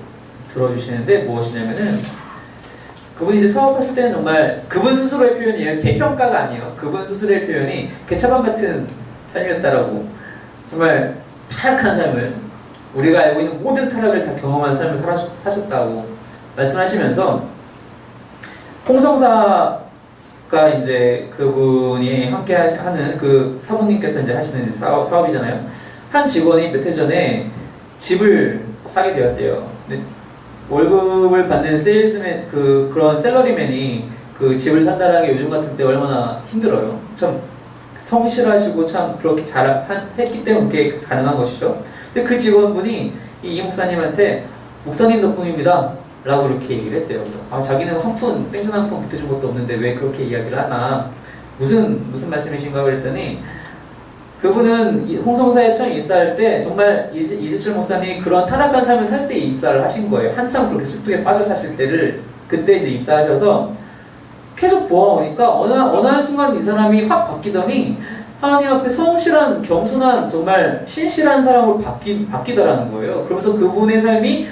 들어주시는데 무엇이냐면은 그분이 이제 사업하실 때는 정말 그분 스스로의 표현이에요. 제 평가가 아니에요. 그분 스스로의 표현이 개차반 같은 삶이었다라고, 정말 타락한 삶을, 우리가 알고 있는 모든 타락을 다 경험한 삶을 사셨다고 말씀하시면서, 홍성사가 이제 그분이 함께 하는 그 사모님께서 이제 하시는 사업이잖아요. 한 직원이 몇 해 전에 집을 사게 되었대요. 근데 월급을 받는 세일즈맨, 그런 샐러리맨이 그 집을 산다는 게 요즘 같은 때 얼마나 힘들어요. 참 성실하시고 참 그렇게 했기 때문에 그게 가능한 것이죠. 근데 그 직원분이 이 목사님한테 목사님 덕분입니다 라고 이렇게 얘기를 했대요. 그래서 자기는 땡전 한 푼 보태준 것도 없는데 왜 그렇게 이야기를 하나, 무슨 말씀이신가 그랬더니, 그분은 홍성사에 처음 입사할 때 정말 이재철 목사님이 그런 타락한 삶을 살 때 입사를 하신 거예요. 한참 그렇게 쑥뚝에 빠져 사실 때를 그때 이제 입사하셔서 계속 보아오니까 어느 한순간 이 사람이 확 바뀌더니 하나님 앞에 성실한, 겸손한, 정말 신실한 사람으로 바뀌더라는 거예요. 그러면서 그분의 삶이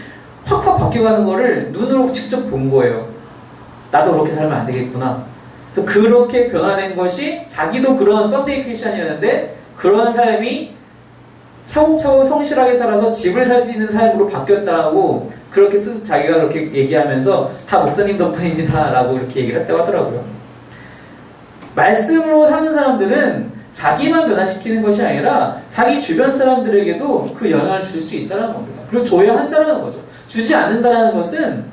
확 바뀌어가는 거를 눈으로 직접 본 거예요. 나도 그렇게 살면 안 되겠구나. 그래서 그렇게 변화된 것이, 자기도 그런 썬데이 크리스찬이었는데 그런 삶이 차곡차곡 성실하게 살아서 집을 살 수 있는 삶으로 바뀌었다고, 그렇게 자기가 그렇게 얘기하면서 다 목사님 덕분입니다 라고 이렇게 얘기를 했다고 하더라고요. 말씀으로 사는 사람들은 자기만 변화시키는 것이 아니라 자기 주변 사람들에게도 그 영향을 줄 수 있다는 겁니다. 그리고 줘야 한다는 거죠. 주지 않는다는 것은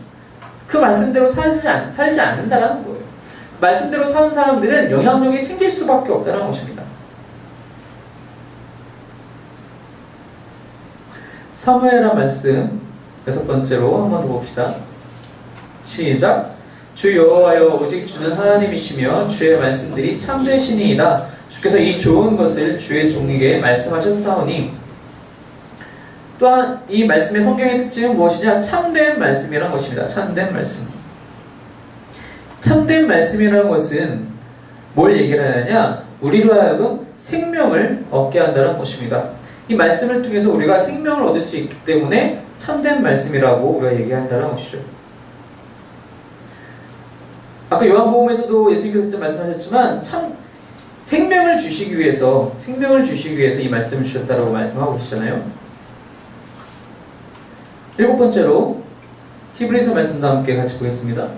그 말씀대로 살지 않는다는 거예요. 말씀대로 사는 사람들은 영향력이 생길 수밖에 없다는 것입니다. 사무엘한 말씀 6번째로 한 번 더 봅시다. 시작. 주 여호와여, 오직 주는 하나님이시며 주의 말씀들이 참되시니이다. 주께서 이 좋은 것을 주의 종에게 말씀하셨사오니. 또한 이 말씀의 성경의 특징은 무엇이냐? 참된 말씀이라는 것입니다. 참된 말씀. 참된 말씀이라는 것은 뭘 얘기를 하느냐? 우리로 하여금 생명을 얻게 한다는 것입니다. 이 말씀을 통해서 우리가 생명을 얻을 수 있기 때문에 참된 말씀이라고 우리가 얘기한다는 것이죠. 아까 요한복음에서도 예수님께서 말씀하셨지만 생명을 주시기 위해서 이 말씀을 주셨다라고 말씀하고 계시잖아요. 7번째로 히브리서 말씀도 함께 같이 보겠습니다.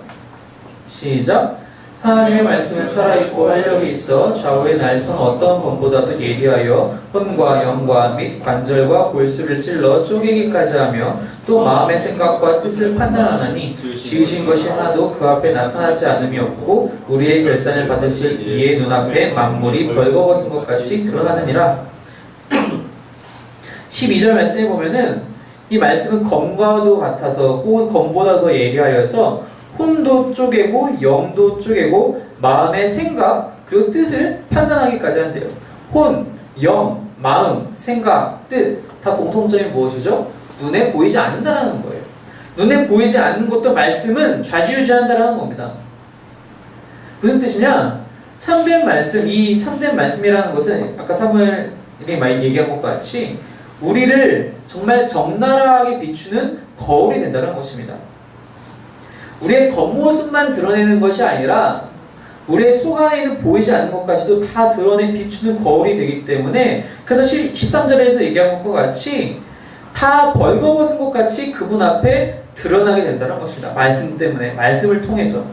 시작. 하나님의 말씀은 살아있고 활력이 있어 좌우의 날선 어떤 검보다도 예리하여 혼과 영과 및 관절과 골수를 찔러 쪼개기까지 하며 또 마음의 생각과 뜻을 판단하나니 지으신 것이 하나도 그 앞에 나타나지 않음이 없고 우리의 결산을 받으실 이의 눈앞에 만물이 벌거벗은 것 같이 드러나느니라. 12절 말씀에 보면은 이 말씀은 검과도 같아서 혹은 검보다 더 예리하여서 혼도 쪼개고 영도 쪼개고 마음의 생각 그리고 뜻을 판단하기까지 한대요. 혼, 영, 마음, 생각, 뜻 다 공통점이 무엇이죠? 눈에 보이지 않는다는 거예요. 눈에 보이지 않는 것도 말씀은 좌지우지한다는 겁니다. 무슨 뜻이냐? 참된 말씀, 이 참된 말씀이라는 것은 아까 사무엘이 얘기한 것과 같이 우리를 정말 적나라하게 비추는 거울이 된다는 것입니다. 우리의 겉모습만 드러내는 것이 아니라 우리의 속 안에는 보이지 않는 것까지도 다 비추는 거울이 되기 때문에, 그래서 13절에서 얘기한 것과 같이 다 벌거벗은 것 같이 그분 앞에 드러나게 된다는 것입니다. 말씀 때문에, 말씀을 통해서.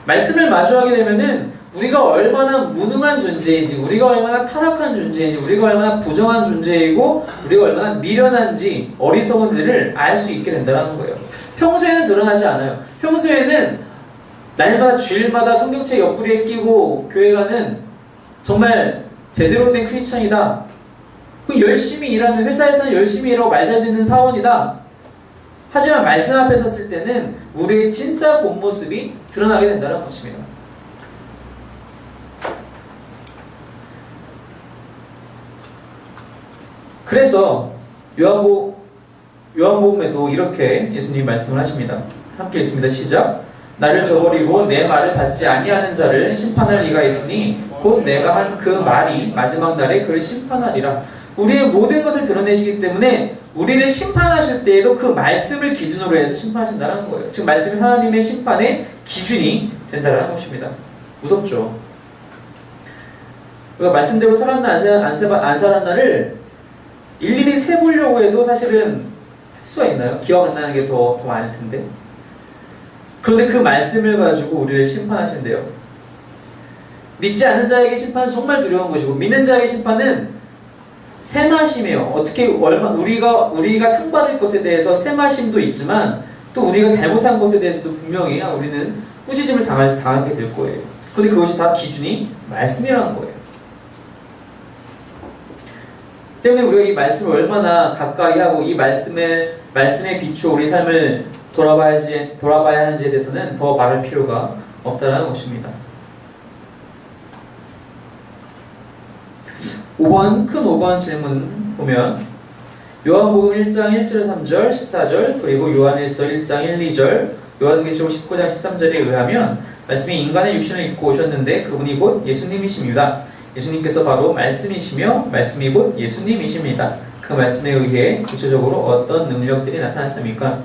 말씀을 마주하게 되면은 우리가 얼마나 무능한 존재인지, 우리가 얼마나 타락한 존재인지, 우리가 얼마나 부정한 존재이고 우리가 얼마나 미련한지, 어리석은지를 알 수 있게 된다는 거예요. 평소에는 드러나지 않아요. 평소에는 날마다 주일마다 성경책 옆구리에 끼고 교회 가는 정말 제대로 된 크리스천이다. 그 열심히 일하는, 회사에서는 열심히 일하고 말 잘 듣는 사원이다. 하지만 말씀 앞에 섰을 때는 우리의 진짜 본 모습이 드러나게 된다는 것입니다. 그래서 요한복음에도 이렇게 예수님이 말씀을 하십니다. 함께 읽습니다. 시작. 나를 저버리고 내 말을 받지 아니하는 자를 심판할 이가 있으니 곧 내가 한 그 말이 마지막 날에 그를 심판하리라. 우리의 모든 것을 드러내시기 때문에 우리를 심판하실 때에도 그 말씀을 기준으로 해서 심판하신다는 거예요. 즉 말씀이 하나님의 심판의 기준이 된다는 것입니다. 무섭죠? 우리가 말씀대로 살았나 안 살았나를 일일이 세보려고 해도 사실은 할 수가 있나요? 기억 안 나는 게 더 많을 텐데. 그런데 그 말씀을 가지고 우리를 심판하신대요. 믿지 않는 자에게 심판은 정말 두려운 것이고, 믿는 자에게 심판은 세마심이에요. 어떻게 우리가 상 받을 것에 대해서 세마심도 있지만 또 우리가 잘못한 것에 대해서도 분명히 우리는 꾸짖음을 당하게 될 거예요. 그런데 그것이 다 기준이 말씀이라는 거예요. 때문에 우리가 이 말씀을 얼마나 가까이 하고 이 말씀에 비추어 우리 삶을 돌아봐야 하는지에 대해서는 더 말할 필요가 없다는 것입니다. 5번 질문 보면 요한복음 1장 1절 3절 14절 그리고 요한일서 1장 1, 2절 요한계시록 19장 13절에 의하면 말씀이 인간의 육신을 입고 오셨는데 그분이 곧 예수님이십니다. 예수님께서 바로 말씀이시며 말씀이 곧 예수님이십니다. 그 말씀에 의해 구체적으로 어떤 능력들이 나타났습니까?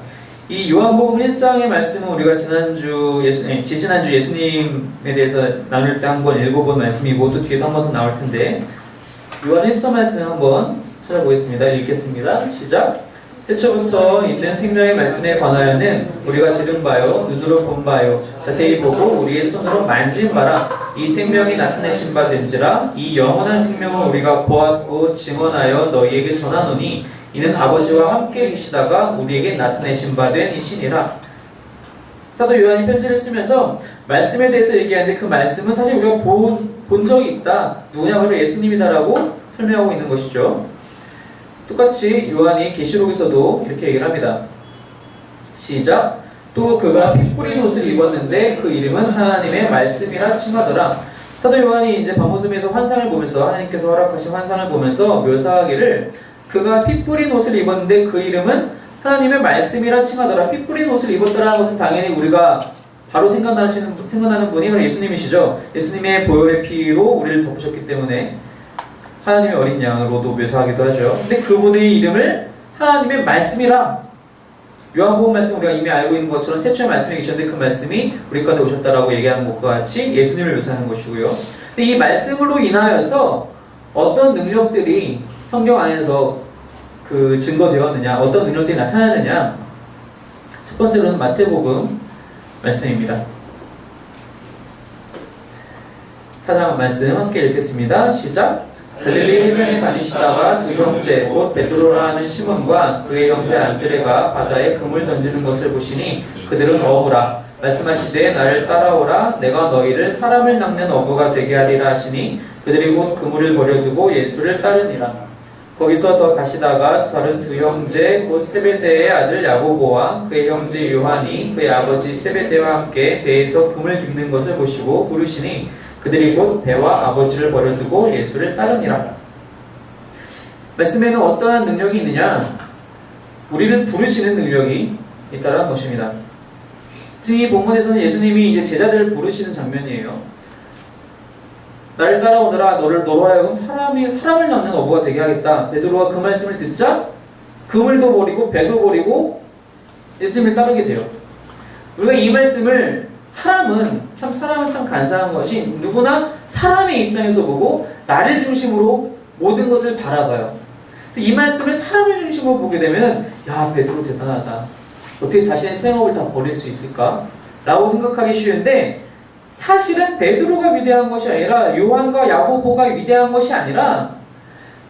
이 요한복음 1장의 말씀은 우리가 지지난주 예수님에 대해서 나눌 때 한번 읽어본 말씀이고 또 뒤에도 한 번 더 나올 텐데 요한일서 말씀 한번 찾아보겠습니다. 읽겠습니다. 시작. 태초부터 있는 생명의 말씀에 관하여는 우리가 들은 바요 눈으로 본 바요 자세히 보고 우리의 손으로 만진 바라 이 생명이 나타내신 바 된지라 이 영원한 생명을 우리가 보았고 증언하여 너희에게 전하노니 이는 아버지와 함께 계시다가 우리에게 나타내신 바 된 이시니라. 사도 요한이 편지를 쓰면서 말씀에 대해서 얘기하는데 그 말씀은 사실 우리가 본 적이 있다. 누구냐 바로 예수님이다라고 설명하고 있는 것이죠. 똑같이 요한이 계시록에서도 이렇게 얘기를 합니다. 시작. 또 그가 피 뿌린 옷을 입었는데 그 이름은 하나님의 말씀이라 칭하더라. 사도 요한이 이제 밤모습에서 환상을 보면서 하나님께서 허락하신 환상을 보면서 묘사하기를 그가 피 뿌린 옷을 입었는데 그 이름은 하나님의 말씀이라 칭하더라. 피 뿌린 옷을 입었더라는 것은 당연히 우리가 바로 생각나는 분이 바로 예수님이시죠. 예수님의 보혈의 피로 우리를 덮으셨기 때문에 하나님의 어린 양으로도 묘사하기도 하죠. 근데 그분의 이름을 하나님의 말씀이라, 요한복음 말씀 우리가 이미 알고 있는 것처럼 태초에 말씀이 계셨는데 그 말씀이 우리 가운데 오셨다라고 얘기하는 것과 같이 예수님을 묘사하는 것이고요. 근데 이 말씀으로 인하여서 어떤 능력들이 성경 안에서 증거되었느냐, 어떤 능력들이 나타나느냐. 첫 번째로는 마태복음 말씀입니다. 4장 말씀 함께 읽겠습니다. 시작. 갈릴리 해변에 다니시다가 두 형제 곧 베드로라 하는 시몬과 그의 형제 안드레가 바다에 그물 던지는 것을 보시니 그들은 어부라. 말씀하시되 나를 따라오라. 내가 너희를 사람을 낚는 어부가 되게 하리라 하시니 그들이 곧 그물을 버려두고 예수를 따르니라. 거기서 더 가시다가 다른 두 형제 곧 세베대의 아들 야고보와 그의 형제 요한이 그의 아버지 세베대와 함께 배에서 금을 깁는 것을 보시고 부르시니 그들이 곧 배와 아버지를 버려두고 예수를 따르니라. 말씀에는 어떠한 능력이 있느냐? 우리를 부르시는 능력이 있다는 것입니다. 지금 이 본문에서는 예수님이 이제 제자들을 부르시는 장면이에요. 나를 따라오더라. 너로 하여금 사람을 낚는 어부가 되게 하겠다. 베드로가 그 말씀을 듣자 그물도 버리고 배도 버리고 예수님을 따르게 돼요. 우리가 이 말씀을 사람은 참 간사한 것이 누구나 사람의 입장에서 보고 나를 중심으로 모든 것을 바라봐요. 그래서 이 말씀을 사람을 중심으로 보게 되면 야, 베드로 대단하다. 어떻게 자신의 생업을 다 버릴 수 있을까? 라고 생각하기 쉬운데 사실은 베드로가 위대한 것이 아니라 요한과 야고보가 위대한 것이 아니라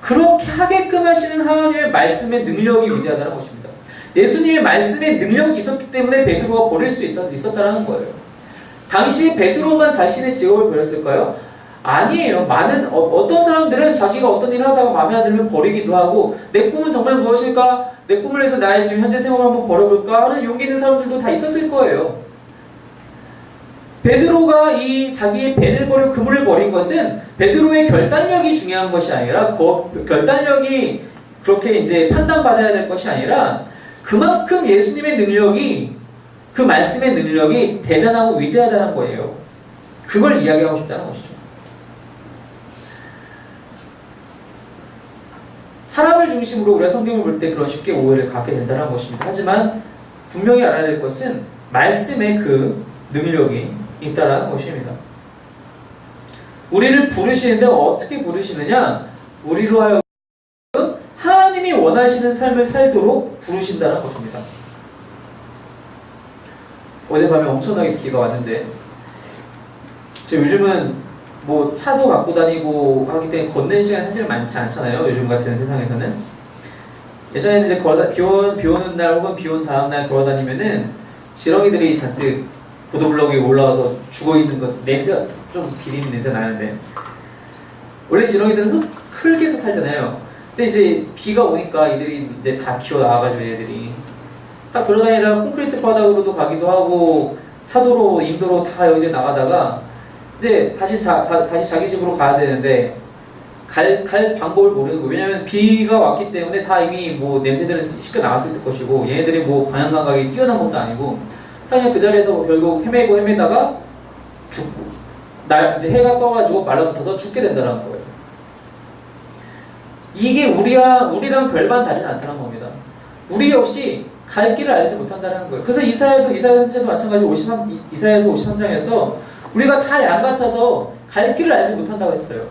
그렇게 하게끔 하시는 하나님의 말씀의 능력이 위대하다는 것입니다. 예수님의 말씀의 능력이 있었기 때문에 베드로가 버릴 수 있었다는 거예요. 당시 베드로만 자신의 직업을 버렸을까요? 아니에요. 어떤 사람들은 자기가 어떤 일을 하다가 마음에 안 들면 버리기도 하고, 내 꿈은 정말 무엇일까? 내 꿈을 위해서 나의 지금 현재 생활을 한번 버려볼까? 하는 용기 있는 사람들도 다 있었을 거예요. 베드로가 이 자기의 배를 버려 그물을 버린 것은 베드로의 결단력이 중요한 것이 아니라, 결단력이 그렇게 이제 판단받아야 될 것이 아니라, 그만큼 예수님의 능력이, 그 말씀의 능력이 대단하고 위대하다는 거예요. 그걸 이야기하고 싶다는 것이죠. 사람을 중심으로 우리가 성경을 볼 때 그런 쉽게 오해를 갖게 된다는 것입니다. 하지만 분명히 알아야 될 것은 말씀의 그 능력이 있다는 것입니다. 우리를 부르시는데 어떻게 부르시느냐? 우리로 하여금 하나님이 원하시는 삶을 살도록 부르신다는 것입니다. 어젯밤에 엄청나게 비가 왔는데, 제가 요즘은 뭐 차도 갖고 다니고 하기 때문에 걷는 시간이 사실 많지 않잖아요. 요즘 같은 세상에서는. 예전에는 이제 비 오는 날 혹은 비 온 다음 날 걸어 다니면은 지렁이들이 잔뜩 보도블럭 위에 올라와서 죽어있는 것, 냄새가 좀 비린 냄새 나는데, 원래 지렁이들은 흙에서 살잖아요. 근데 이제 비가 오니까 이들이 이제 다 기어 나와가지고 얘들이 딱 돌아다니다가 콘크리트 바닥으로도 가기도 하고, 차도로, 인도로 다 여기저기 나가다가 이제 다시 자기 집으로 가야 되는데 갈 방법을 모르는 거예요. 왜냐면 비가 왔기 때문에 다 이미 뭐 냄새들은 씻겨 나갔을 것이고, 얘네들이 뭐 방향 감각이 뛰어난 것도 아니고, 그냥 그 자리에서 결국 헤매다가 죽고, 이제 해가 떠가지고 말라붙어서 죽게 된다는 거예요. 이게 우리랑 별반 다르지 않다는 겁니다. 우리 역시 갈 길을 알지 못한다는 거예요. 그래서 이사야 선지자도 마찬가지로 이사야서 53장에서 우리가 다 양 같아서 갈 길을 알지 못한다고 했어요.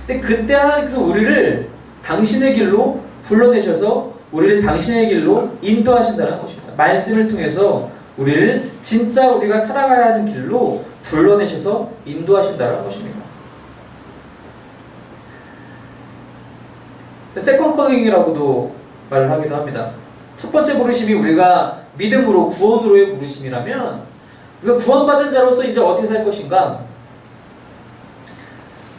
근데 그때 하나님께서 우리를 당신의 길로 불러내셔서 우리를 당신의 길로 인도하신다는 것입니다. 말씀을 통해서 우리를 진짜 우리가 살아가야 하는 길로 불러내셔서 인도하신다는 것입니다. 세컨 컬링이라고도 말을 하기도 합니다. 첫 번째 부르심이 우리가 믿음으로, 구원으로의 부르심이라면, 우리가 구원받은 자로서 이제 어떻게 살 것인가?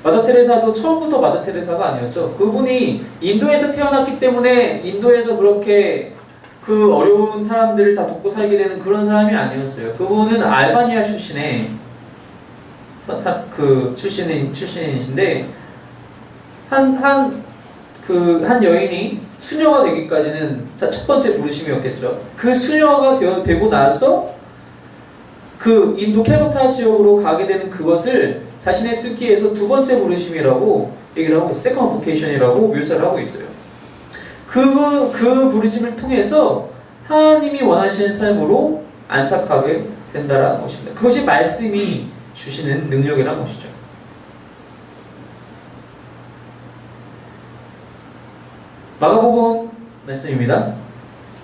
마더 테레사도 처음부터 마더 테레사가 아니었죠. 그분이 인도에서 태어났기 때문에 인도에서 그렇게 그 어려운 사람들을 다 돕고 살게 되는 그런 사람이 아니었어요. 그분은 알바니아 출신의 출신이신데, 한 여인이 수녀가 되기까지는 첫 번째 부르심이었겠죠. 그 수녀가 되고 나서 그 인도 캘커타 지역으로 가게 되는 그것을 자신의 수기에서 두 번째 부르심이라고 얘기를 하고 있어요. 세컨 보케이션이라고 묘사를 하고 있어요. 그 부르심을 통해서 하나님이 원하시는 삶으로 안착하게 된다라는 것입니다. 그것이 말씀이 주시는 능력이라는 것이죠. 마가복음 말씀입니다.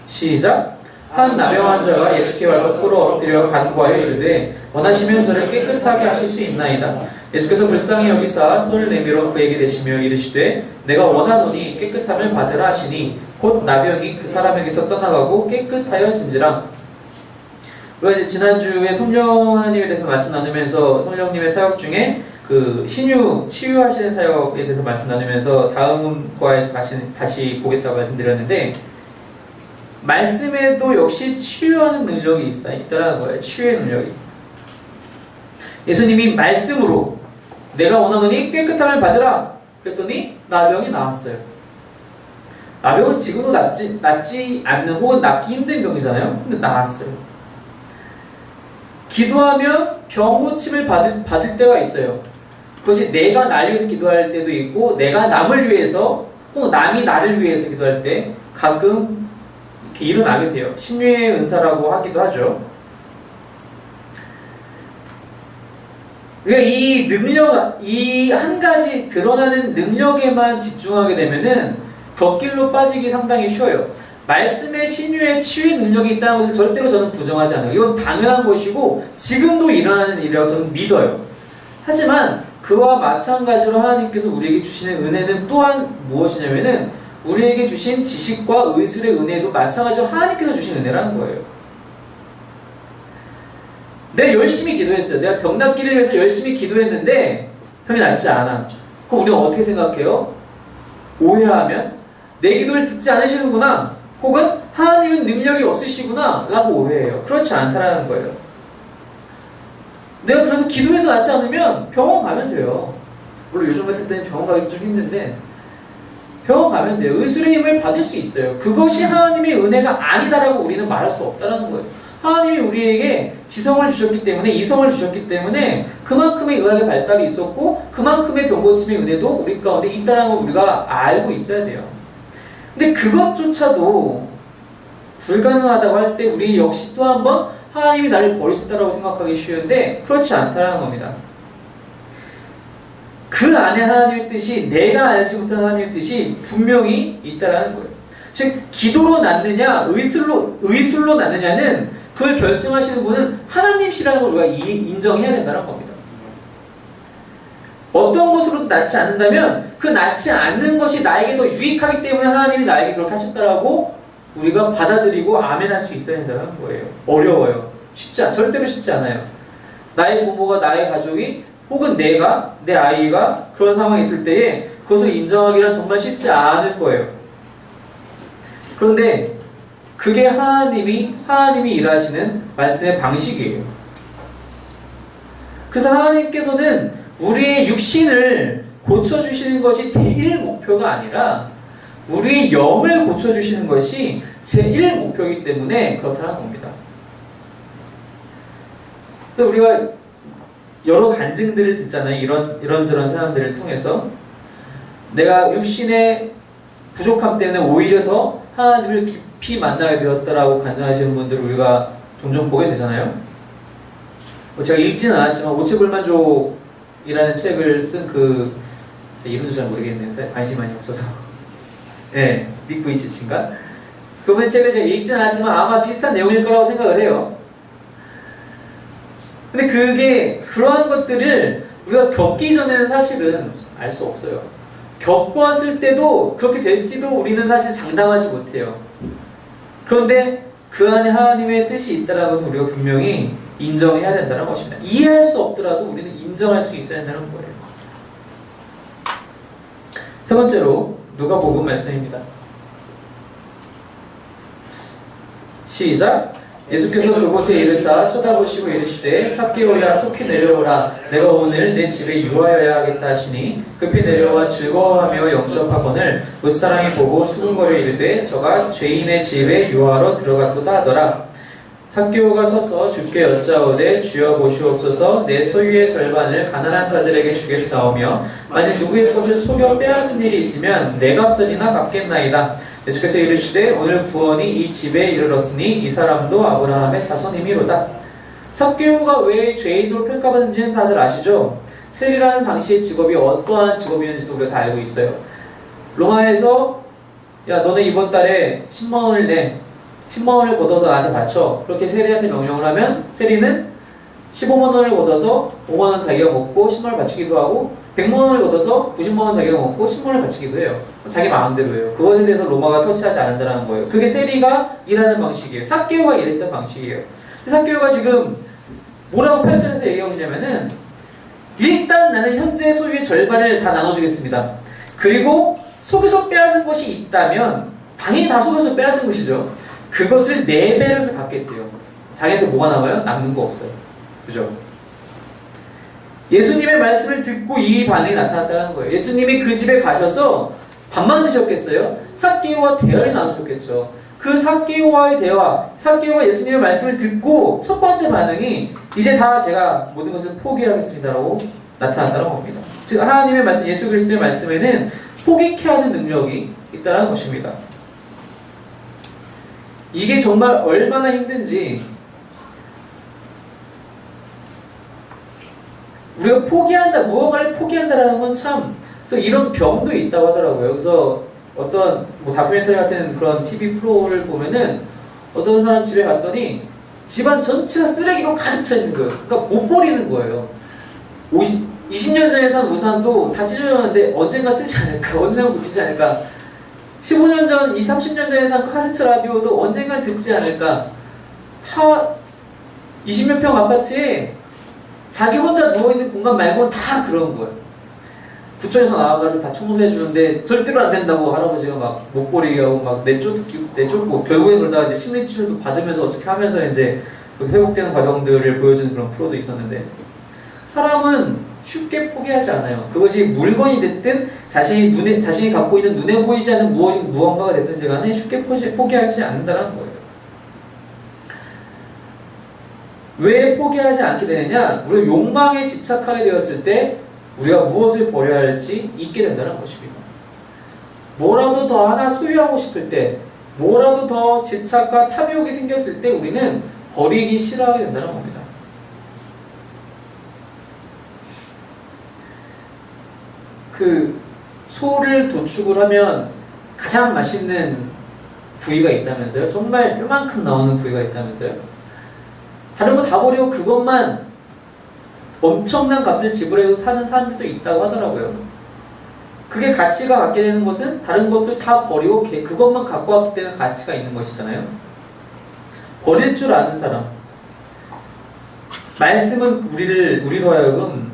시작. 한 나병 환자가 예수께 와서 꿇어 엎드려 간구하여 이르되 원하시면 저를 깨끗하게 하실 수 있나이다. 예수께서 불쌍히 여기사 손을 내밀어 그에게 대시며 이르시되 내가 원하노니 깨끗함을 받으라 하시니 곧 나병이 그 사람에게서 떠나가고 깨끗하여진지라. 우리가 이제 지난주에 성령 하나님에 대해서 말씀 나누면서 성령님의 사역 중에 그 치유하시는 사역에 대해서 말씀 나누면서 다음 과에서 다시 보겠다고 말씀드렸는데, 말씀에도 역시 치유하는 능력이 있다라는 거예요. 치유의 능력이. 예수님이 말씀으로 내가 원하노니 깨끗함을 받으라 그랬더니 나병이 나았어요. 나병은 지금도 낫지 않는 혹은 낫기 힘든 병이잖아요. 근데 나았어요. 기도하면 병 고침을 받을 때가 있어요. 그것이 내가 나를 위해서 기도할 때도 있고, 내가 남을 위해서 혹은 남이 나를 위해서 기도할 때 가끔 이렇게 일어나게 돼요. 신유의 은사라고 하기도 하죠. 그러니까 이 능력, 이 한 가지 드러나는 능력에만 집중하게 되면은 곁길로 빠지기 상당히 쉬워요. 말씀의 신유의 치유의 능력이 있다는 것을 절대로 저는 부정하지 않아요. 이건 당연한 것이고 지금도 일어나는 일이라고 저는 믿어요. 하지만 그와 마찬가지로 하나님께서 우리에게 주시는 은혜는 또한 무엇이냐면은 우리에게 주신 지식과 의술의 은혜도 마찬가지로 하나님께서 주신 은혜라는 거예요. 내가 열심히 기도했어요. 내가 병 낫기를 위해서 열심히 기도했는데 형이 낫지 않아. 그럼 우리는 어떻게 생각해요? 오해하면 내 기도를 듣지 않으시는구나. 혹은 하나님은 능력이 없으시구나 라고 오해해요. 그렇지 않다라는 거예요. 내가 그래서 기도해서 낫지 않으면 병원 가면 돼요. 물론 요즘 같은 때는 병원 가기 좀 힘든데 병원 가면 돼요. 의술의 힘을 받을 수 있어요. 그것이 하나님의 은혜가 아니다라고 우리는 말할 수 없다라는 거예요. 하나님이 우리에게 지성을 주셨기 때문에, 이성을 주셨기 때문에 그만큼의 의학의 발달이 있었고 그만큼의 병고침의 은혜도 우리 가운데 있다는 걸 우리가 알고 있어야 돼요. 근데 그것조차도 불가능하다고 할 때 우리 역시 또 한 번 하나님이 나를 버리셨다라고 생각하기 쉬운데 그렇지 않다는 겁니다. 그 안에 하나님의 뜻이, 내가 알지 못한 하나님의 뜻이 분명히 있다라는 거예요. 즉 기도로 낫느냐 의술로 낫느냐는 그걸 결정하시는 분은 하나님이시라는 걸 우리가 인정해야 된다는 겁니다. 어떤 것으로 낫지 않는다면 그 낫지 않는 것이 나에게 더 유익하기 때문에 하나님이 나에게 그렇게 하셨다라고 우리가 받아들이고 아멘할 수 있어야 된다는 거예요. 어려워요. 절대로 쉽지 않아요. 나의 부모가, 나의 가족이, 혹은 내가, 내 아이가 그런 상황에 있을 때에 그것을 인정하기란 정말 쉽지 않을 거예요. 그런데 그게 하나님이 일하시는 말씀의 방식이에요. 그래서 하나님께서는 우리의 육신을 고쳐주시는 것이 제1 목표가 아니라 우리의 영을 고쳐주시는 것이 제1 목표이기 때문에 그렇다는 겁니다. 우리가 여러 간증들을 듣잖아요. 이런저런 사람들을 통해서 내가 육신의 부족함 때문에 오히려 더 하나님을 깊이 만나게 되었다라고 간증하시는 분들을 우리가 종종 보게 되잖아요. 제가 읽지는 않았지만 오체불만족이라는 책을 쓴 제 이름도 잘 모르겠네요. 관심이 많이 없어서. 네, 니크 이치치인가? 그분의 책을 제가 읽지는 않았지만 아마 비슷한 내용일 거라고 생각을 해요. 근데 그러한 것들을 우리가 겪기 전에는 사실은 알 수 없어요. 겪었을 때도 그렇게 될지도 우리는 사실 장담하지 못해요. 그런데 그 안에 하나님의 뜻이 있다는 것을 우리가 분명히 인정해야 된다는 것입니다. 이해할 수 없더라도 우리는 인정할 수 있어야 된다는 거예요. 세 번째로 누가복음 말씀입니다. 시작. 예수께서 그곳에 이르사 쳐다보시고 이르시되 삭개오야 속히 내려오라. 내가 오늘 내 집에 유하여야 하겠다 하시니 급히 내려와 즐거워하며 영접하거늘 무사람이 보고 수군거려 이르되 저가 죄인의 집에 유하러 들어갔도다 하더라. 삭개오가 서서 주께 여짜오되 주여 보시옵소서 내 소유의 절반을 가난한 자들에게 주겠사오며 만일 누구의 것을 속여 빼앗은 일이 있으면 네 갑절이나 갚겠나이다. 예수께서 이르시되 오늘 구원이 이 집에 이르렀으니 이 사람도 아브라함의 자손이미로다. 삭개오가 왜 죄인으로 평가받는지는 다들 아시죠? 세리라는 당시의 직업이 어떠한 직업이었는지도 우리가 다 알고 있어요. 로마에서 야 너네 이번 달에 10만 원을 내. 10만 원을 걷어서 나한테 바쳐. 그렇게 세리한테 명령을 하면 세리는 15만 원을 걷어서 5만 원 자기가 먹고 10만 원을 바치기도 하고 100만 원을 걷어서 90만 원 자기가 먹고 10만 원을 바치기도 해요. 자기 마음대로 해요. 그것에 대해서 로마가 터치하지 않는다는 거예요. 그게 세리가 일하는 방식이에요. 삭개오가 일했던 방식이에요. 삭개오가 지금 뭐라고 8절에서 얘기하고 있냐면은 일단 나는 현재 소유의 절반을 다 나눠주겠습니다. 그리고 속여서 빼앗은 것이 있다면 당연히 다 속여서 빼앗은 것이죠. 그것을 4배로서 갚겠대요. 자기한테 뭐가 남아요? 남는 거 없어요. 그죠? 예수님의 말씀을 듣고 이 반응이 나타났다는 거예요. 예수님이 그 집에 가셔서 밥만 드셨겠어요? 삭개오와 대화를 나누셨겠죠. 그 삭개오와의 대화, 삭개오가 예수님의 말씀을 듣고 첫 번째 반응이 이제 다 제가 모든 것을 포기하겠습니다라고 나타났다는 겁니다. 즉 하나님의 말씀, 예수 그리스도의 말씀에는 포기케 하는 능력이 있다는 것입니다. 이게 정말 얼마나 힘든지 우리가 포기한다, 무언가를 포기한다라는 건 참, 그래서 이런 병도 있다고 하더라고요. 그래서 어떤 다큐멘터리 같은 그런 TV 프로를 보면은 어떤 사람 집에 갔더니 집안 전체가 쓰레기로 가득 차 있는 거예요. 그러니까 못 버리는 거예요. 20년 전에 산 우산도 다 찢어졌는데 언젠가 쓰지 않을까, 언젠가 고치지 않을까. 15년 전, 30년 전에 산 카세트 라디오도 언젠간 듣지 않을까. 다 20몇 평 아파트에 자기 혼자 누워있는 공간 말고는 다 그런 거예요. 구청에서 나와가지고 다 청소해 주는데 절대로 안 된다고 할아버지가 막 못 버리게 하고 막 내쫓고 결국에 그러다가 이제 심리치료도 받으면서 어떻게 하면서 이제 그 회복되는 과정들을 보여주는 그런 프로도 있었는데, 사람은 쉽게 포기하지 않아요. 그것이 물건이 됐든 자신이 갖고 있는 눈에 보이지 않는 무언가가 됐든지 간에 쉽게 포기하지 않는다는 거예요. 왜 포기하지 않게 되느냐? 우리가 욕망에 집착하게 되었을 때 우리가 무엇을 버려야 할지 잊게 된다는 것입니다. 뭐라도 더 하나 소유하고 싶을 때, 뭐라도 더 집착과 탐욕이 생겼을 때 우리는 버리기 싫어하게 된다는 겁니다. 그 소를 도축을 하면 가장 맛있는 부위가 있다면서요? 정말 요만큼 나오는 부위가 있다면서요? 다른 거 다 버리고 그것만 엄청난 값을 지불해서 사는 사람들도 있다고 하더라고요. 그게 가치가 갖게 되는 것은 다른 것들 다 버리고 그것만 갖고 왔기 때문에 가치가 있는 것이잖아요. 버릴 줄 아는 사람. 말씀은 우리로 하여금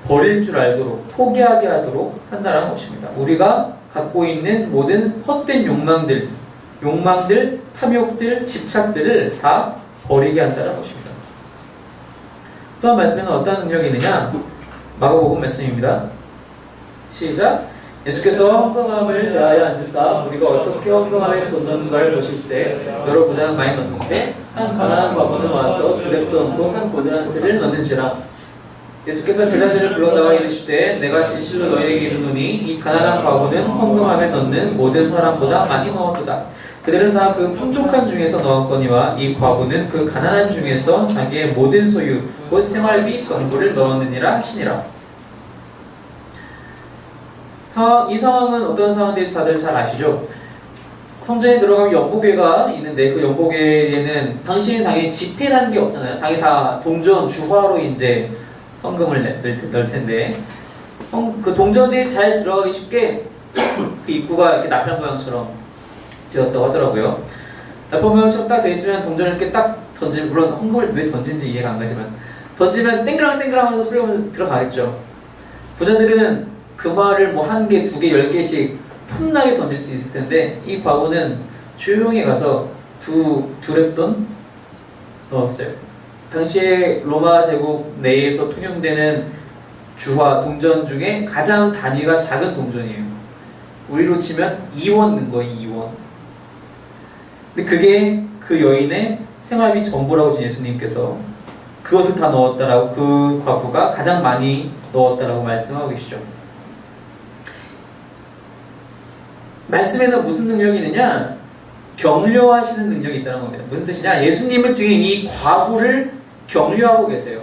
버릴 줄 알도록, 포기하게 하도록 한다는 것입니다. 우리가 갖고 있는 모든 헛된 욕망들, 탐욕들, 집착들을 다 버리게 한다는 것입니다. 또 한 말씀에는 어떤 능력이 있느냐? 마가복음 말씀입니다. 시작. 예수께서 헌금함을 대하여 앉으사 우리가 어떻게 헌금함에 돈 넣는가를 보실세. 여러 부자는 많이 넣는데 한 가난한 과부는 와서 두 랩도 넣고 한 고드란트를 넣는지라. 예수께서 제자들을 불러다가 이르시되 내가 진실로 너희에게 이르노니 이 가난한 과부는 헌금함에 넣는 모든 사람보다 많이 넣었도다. 그들은 다 그 풍족한 중에서 넣었거니와 이 과부는 그 가난한 중에서 자기의 모든 소유 곧 생활비 전부를 넣었느니라 하시니라. 이 상황은 어떤 상황인지 다들 잘 아시죠? 성전에 들어가면 연보궤가 있는데 그 연보궤에는 당시에는 당연히 지폐라는 게 없잖아요. 당연히 다 동전, 주화로 이제 헌금을 넣을 텐데 그 동전들이 잘 들어가기 쉽게 그 입구가 이렇게 나팔 모양처럼 되었다고 하더라고요. 나팔 모양처럼 딱 되어 있으면 동전을 이렇게 딱 던지면, 물론 헌금을 왜 던진지 이해가 안 가지만 던지면 땡그랑 하면서 소리가 들어가겠죠. 부자들은 금화를 뭐 1개, 2개, 10개씩 폼나게 던질 수 있을 텐데 이 과부는 조용히 가서 두 랩돈 넣었어요. 당시에 로마 제국 내에서 통용되는 주화, 동전 중에 가장 단위가 작은 동전이에요. 우리로 치면 2원 넣은 거예요, 2원. 근데 그게 그 여인의 생활비 전부라고 준 예수님께서 그것을 다 넣었다라고, 그 과부가 가장 많이 넣었다라고 말씀하고 계시죠. 말씀에는 무슨 능력이 있느냐? 격려하시는 능력이 있다는 겁니다. 무슨 뜻이냐? 예수님은 지금 이 과부를 격려하고 계세요.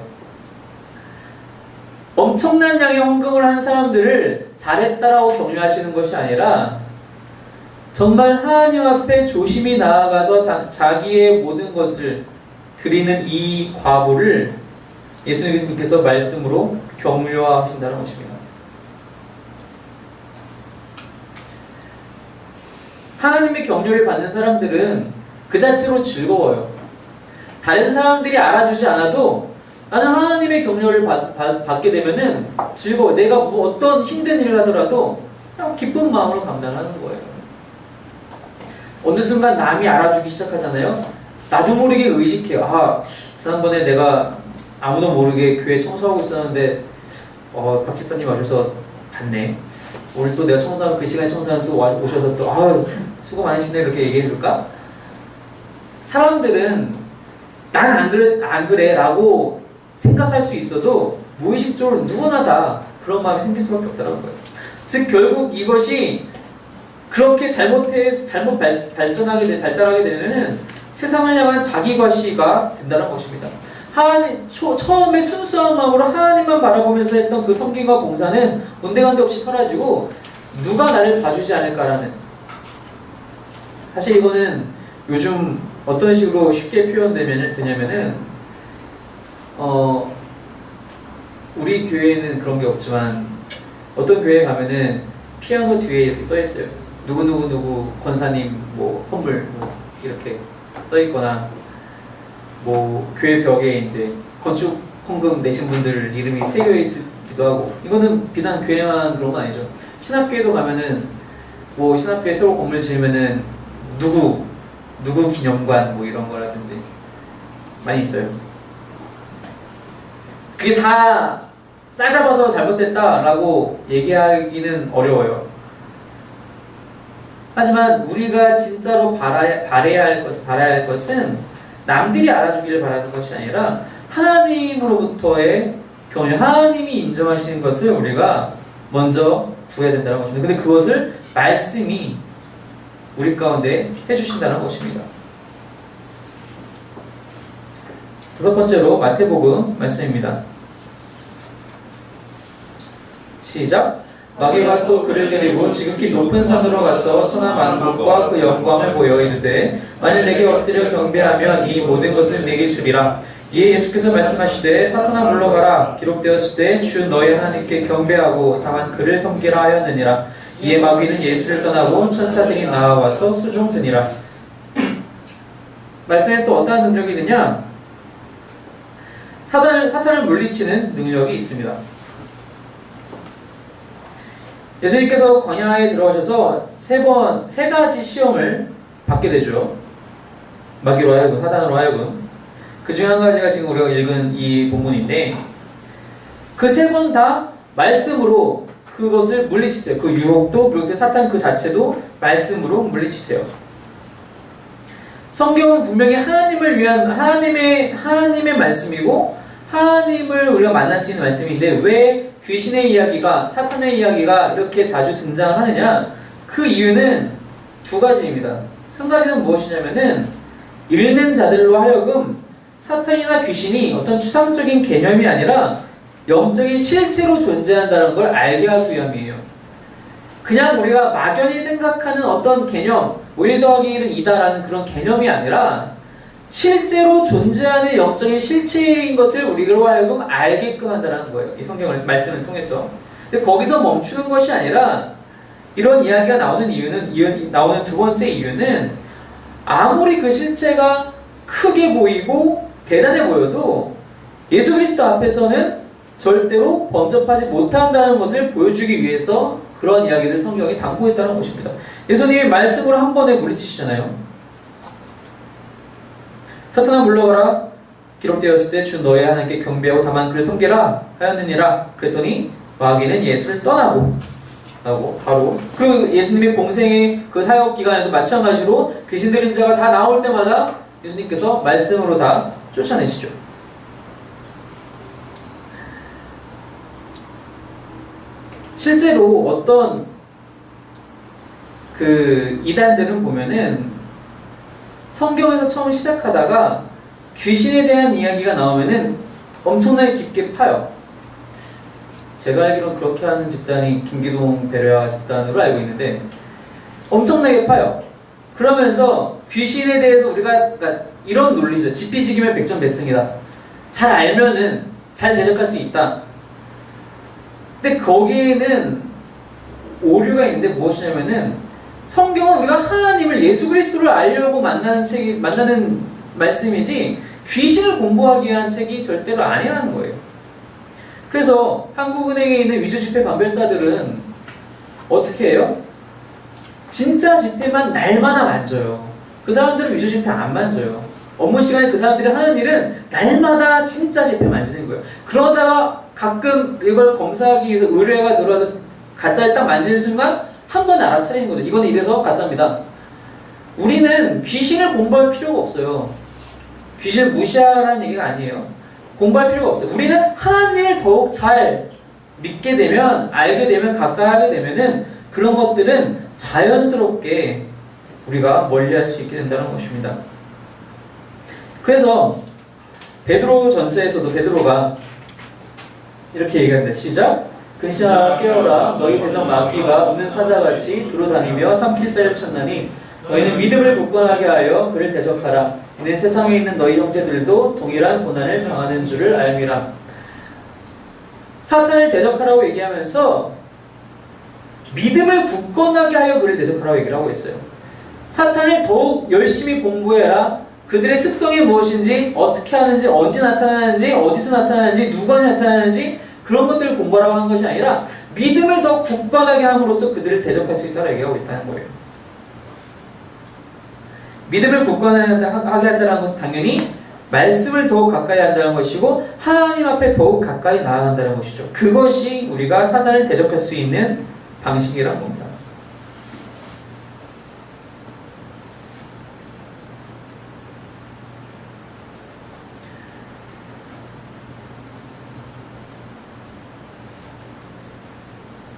엄청난 양의 헌금을 한 사람들을 잘했다라고 격려하시는 것이 아니라 정말 하나님 앞에 조심히 나아가서 자기의 모든 것을 드리는 이 과부를 예수님께서 말씀으로 격려하신다는 것입니다. 하나님의 격려를 받는 사람들은 그 자체로 즐거워요. 다른 사람들이 알아주지 않아도 나는 하나님의 격려를 받게 되면은 즐거워요. 내가 어떤 힘든 일을 하더라도 그냥 기쁜 마음으로 감당하는 거예요. 어느 순간 남이 알아주기 시작하잖아요. 나도 모르게 의식해요. 아, 지난번에 내가 아무도 모르게 교회 청소하고 있었는데 박 집사님 와셔서 봤네. 오늘 또 내가 청소하면 그 시간에 청소하면 또 오셔서 또 수고 많으시네 이렇게 얘기해 줄까? 사람들은 난 안 그래 라고 생각할 수 있어도 무의식적으로 누구나 다 그런 마음이 생길 수밖에 없다는 거예요. 즉 결국 이것이 그렇게 발달하게 되면 세상을 향한 자기과시가 된다는 것입니다. 처음에 순수한 마음으로 하나님만 바라보면서 했던 그 섬김과 봉사는 온데간데 없이 사라지고 누가 나를 봐주지 않을까라는, 사실 이거는 요즘 어떤 식으로 쉽게 표현되냐면은 우리 교회에는 그런 게 없지만 어떤 교회에 가면은 피아노 뒤에 이렇게 써 있어요. 누구 권사님 뭐 헌물 뭐 이렇게 써 있거나 뭐 교회 벽에 이제 건축 헌금 내신 분들 이름이 새겨 기도 하고, 이거는 비단 교회만 그런 건 아니죠. 신학교에도 가면은 뭐 신학교에 새로 건물 지으면은 누구 기념관 뭐 이런 거라든지 많이 있어요. 그게 다 싸잡아서 잘못됐다라고 얘기하기는 어려워요. 하지만 우리가 진짜로 바라야 할 것은 남들이 알아주기를 바라는 것이 아니라 하나님으로부터의 경륜, 하나님이 인정하시는 것을 우리가 먼저 구해야 된다는 것입니다. 근데 그것을 말씀이 우리 가운데 해주신다는 것입니다. 다섯 번째로 마태복음 말씀입니다. 시작. 마귀가 또 그를 데리고 지극히 높은 산으로 가서 천하 만국과 그 영광을 보여 이르되 만일 내게 엎드려 경배하면 이 모든 것을 내게 주리라. 이에 예수께서 말씀하시되 사탄아 물러가라. 기록되었으되 주 너희 하나님께 경배하고 다만 그를 섬기라 하였느니라. 이에 마귀는 예수를 떠나고 천사들이 나와서 수종드니라. 말씀에 또 어떠한 능력이 있느냐? 사탄을 물리치는 능력이 있습니다. 예수님께서 광야에 들어가셔서 세 가지 시험을 받게 되죠. 마귀로 하여금, 사단으로 하여금. 그 중에 한 가지가 지금 우리가 읽은 이 본문인데, 그 세 번 다 말씀으로 그것을 물리치세요. 그 유혹도, 그리고 그 사탄 그 자체도 말씀으로 물리치세요. 성경은 분명히 하나님을 위한, 하나님의 말씀이고, 하나님을 우리가 만날 수 있는 말씀인데, 왜 귀신의 이야기가, 사탄의 이야기가 이렇게 자주 등장하느냐? 그 이유는 두 가지입니다. 한 가지는 무엇이냐면은, 읽는 자들로 하여금 사탄이나 귀신이 어떤 추상적인 개념이 아니라 영적인 실체로 존재한다는 걸 알게 하기 위함이에요. 그냥 우리가 막연히 생각하는 어떤 개념, 1 더하기 1은 2다라는 그런 개념이 아니라 실제로 존재하는 영적인 실체인 것을 우리로 하여금 알게끔 한다는 거예요. 이 성경을 말씀을 통해서. 근데 거기서 멈추는 것이 아니라 이런 이야기가 나오는 두 번째 이유는 아무리 그 실체가 크게 보이고 대단해 보여도 예수 그리스도 앞에서는 절대로 범접하지 못한다는 것을 보여주기 위해서 그런 이야기를 성경이 담고 있다는 것입니다. 예수님이 말씀으로 한 번에 물리치시잖아요. 사탄아 물러가라. 기록되었을 때 주 너의 하나님께 경배하고 다만 그를 섬기라 하였느니라. 그랬더니 마귀는 예수를 떠나고 바로, 그리고 예수님의 공생의 그 사역 기간에도 마찬가지로 귀신 들린 자가 다 나올 때마다 예수님께서 말씀으로 다 쫓아내시죠. 실제로 어떤 그 이단들은 보면은 성경에서 처음 시작하다가 귀신에 대한 이야기가 나오면은 엄청나게 깊게 파요. 제가 알기로는 그렇게 하는 집단이 김기동 베레아 집단으로 알고 있는데 엄청나게 파요. 그러면서 귀신에 대해서 우리가, 그러니까 이런 논리죠. 지피지기면 백전백승이다. 잘 알면은 잘 대적할 수 있다. 근데 거기에는 오류가 있는데 무엇이냐면은 성경은 우리가 하나님을, 예수 그리스도를 알려고 만나는 말씀이지 귀신을 공부하기 위한 책이 절대로 아니라는 거예요. 그래서 한국은행에 있는 위조지폐 감별사들은 어떻게 해요? 진짜 지폐만 날마다 만져요. 그 사람들은 위조지폐 안 만져요. 업무 시간에 그 사람들이 하는 일은 날마다 진짜 지폐 만지는 거예요. 그러다가 가끔 이걸 검사하기 위해서 의뢰가 들어와서 가짜를 딱 만지는 순간 한 번에 알아차리는 거죠. 이거는 이래서 가짜입니다. 우리는 귀신을 공부할 필요가 없어요. 귀신을 무시하라는 얘기가 아니에요. 공부할 필요가 없어요. 우리는 하나님을 더욱 잘 믿게 되면, 알게 되면, 가까이 하게 되면은 그런 것들은 자연스럽게 우리가 멀리할 수 있게 된다는 것입니다. 그래서 베드로 전서에서도 베드로가 이렇게 얘기합니다. 시작. 근신하라 깨어라. 너희 대적 마귀가 우는 사자같이 두루다니며 삼킬 자를 찾나니 너희는 믿음을 굳건하게 하여 그를 대적하라. 이는 세상에 있는 너희 형제들도 동일한 고난을 당하는 줄을 알미라. 사탄을 대적하라고 얘기하면서 믿음을 굳건하게 하여 그를 대적하라고 얘기를 하고 있어요. 사탄을 더욱 열심히 공부해라. 그들의 습성이 무엇인지, 어떻게 하는지, 언제 나타나는지, 어디서 나타나는지, 누가 나타나는지 그런 것들을 공부하라고 하는 것이 아니라 믿음을 더 굳건하게 함으로써 그들을 대적할 수 있다고 얘기하고 있다는 거예요. 믿음을 굳건하게 한다는 것은 당연히 말씀을 더욱 가까이 한다는 것이고 하나님 앞에 더욱 가까이 나아간다는 것이죠. 그것이 우리가 사단을 대적할 수 있는 방식이라는 겁니다.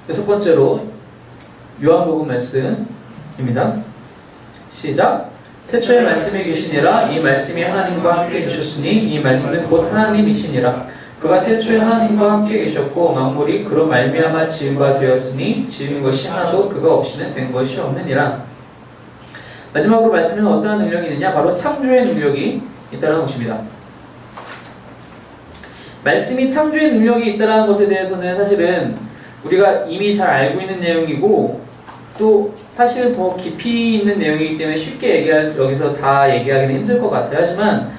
여섯 번째로 요한복음 말씀입니다. 시작. 태초에 말씀이 계시니라. 이 말씀이 하나님과 함께 계셨으니 이 말씀은 곧 하나님이시니라. 그가 태초에 하나님과 함께 계셨고 만물이 그로 말미암아 지은 바 되었으니 지은 것이 하나도 그가 없이는 된 것이 없느니라. 마지막으로 말씀에는 어떠한 능력이 있느냐? 바로 창조의 능력이 있다는 것입니다. 말씀이 창조의 능력이 있다는 것에 대해서는 사실은 우리가 이미 잘 알고 있는 내용이고 또 사실은 더 깊이 있는 내용이기 때문에 쉽게 여기서 다 얘기하기는 힘들 것 같아요. 하지만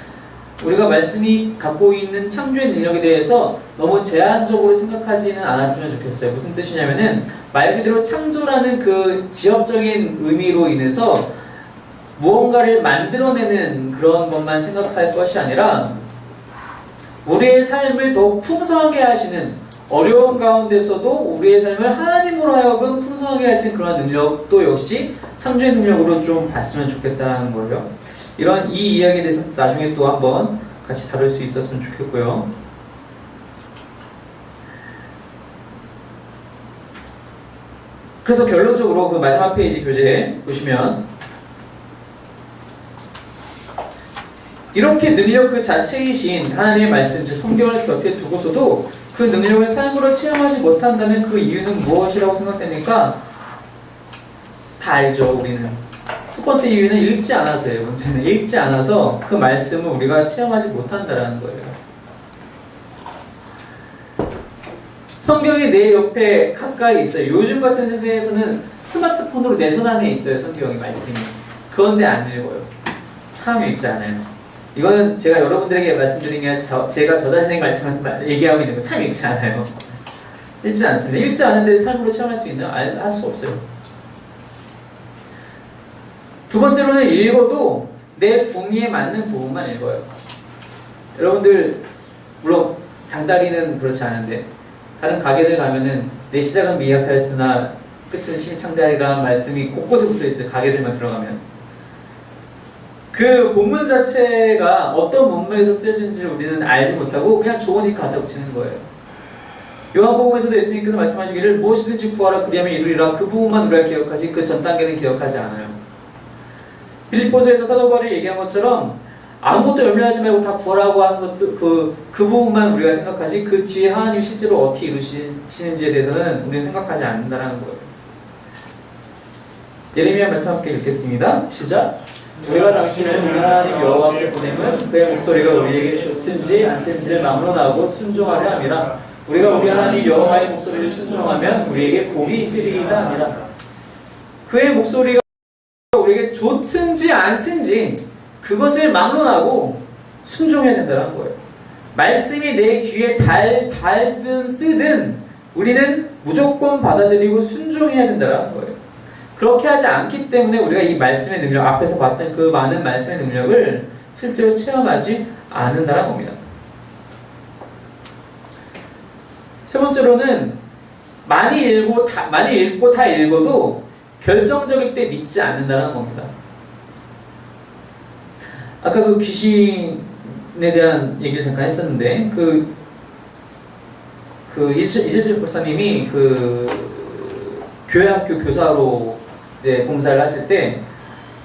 우리가 말씀이 갖고 있는 창조의 능력에 대해서 너무 제한적으로 생각하지는 않았으면 좋겠어요. 무슨 뜻이냐면은 말 그대로 창조라는 그 지엽적인 의미로 인해서 무언가를 만들어내는 그런 것만 생각할 것이 아니라 우리의 삶을 더 풍성하게 하시는 어려운 가운데서도 우리의 삶을 하나님으로 하여금 풍성하게 하시는 그런 능력도 역시 창조의 능력으로 좀 봤으면 좋겠다는 거예요. 이런 이 이야기에 대해서 나중에 또 한번 같이 다룰 수 있었으면 좋겠고요. 그래서 결론적으로 그 마지막 페이지 교재 보시면 이렇게 능력 그 자체이신 하나님의 말씀, 즉 성경을 곁에 두고서도 그 능력을 삶으로 체험하지 못한다면 그 이유는 무엇이라고 생각됩니까? 다 알죠, 우리는. 첫 번째 이유는 읽지 않아서예요. 문제는 읽지 않아서 그 말씀을 우리가 체험하지 못한다는 거예요. 성경이 내 옆에 가까이 있어요. 요즘 같은 세대에서는 스마트폰으로 내 손 안에 있어요. 성경의 말씀이. 그런데 안 읽어요. 참 읽지 않아요. 이거는 제가 여러분들에게 말씀드린 게 제가 저 자신의 말씀을 얘기하고 있는 거 참 읽지 않아요. 읽지 않습니다. 읽지 않은데 삶으로 체험할 수 있나요? 할 수 없어요. 두 번째로는 읽어도 내 궁리에 맞는 부분만 읽어요. 여러분들 물론 장다리는 그렇지 않은데 다른 가게들 가면은 내 시작은 미약하였으나 끝은 심창다리라는 말씀이 곳곳에 붙어있어요. 가게들만 들어가면. 그 본문 자체가 어떤 문맥에서 쓰여진지를 우리는 알지 못하고 그냥 좋으니까 갖다 붙이는 거예요. 요한복음에서도 예수님께서 말씀하시기를 무엇이든지 구하라 그리하면 이루리라. 그 부분만 우리가 기억하지 그 전 단계는 기억하지 않아요. 빌립보서에서 사도 바울이 얘기한 것처럼 아무것도 염려하지 말고 다 구하라고 하는 것도 그 부분만 우리가 생각하지 그 뒤에 하나님이 실제로 어떻게 이루시는지에 대해서는 우리는 생각하지 않는다는 거예요. 예레미야 말씀 함께 읽겠습니다. 시작. 우리가 당신을 우리 하나님 여호와께 보내면 그의 목소리가 우리에게 좋든지 않든지를 막론하고 순종하려 함이라. 우리가 우리 하나님 여호와의 목소리를 순종하면 우리에게 복이 있으리이다 아니라. 그의 목소리가 우리에게 좋든지 않든지 그것을 막론하고 순종해야 된다는 거예요. 말씀이 내 귀에 달든 쓰든 우리는 무조건 받아들이고 순종해야 된다는 거예요. 그렇게 하지 않기 때문에 우리가 이 말씀의 능력, 앞에서 봤던 그 많은 말씀의 능력을 실제로 체험하지 않는다는 겁니다. 세 번째로는 많이 읽고 다 읽어도 결정적일 때 믿지 않는다는 겁니다. 아까 그 귀신에 대한 얘기를 잠깐 했었는데 이재철 목사님이 교회 학교 교사로 이제 봉사를 하실 때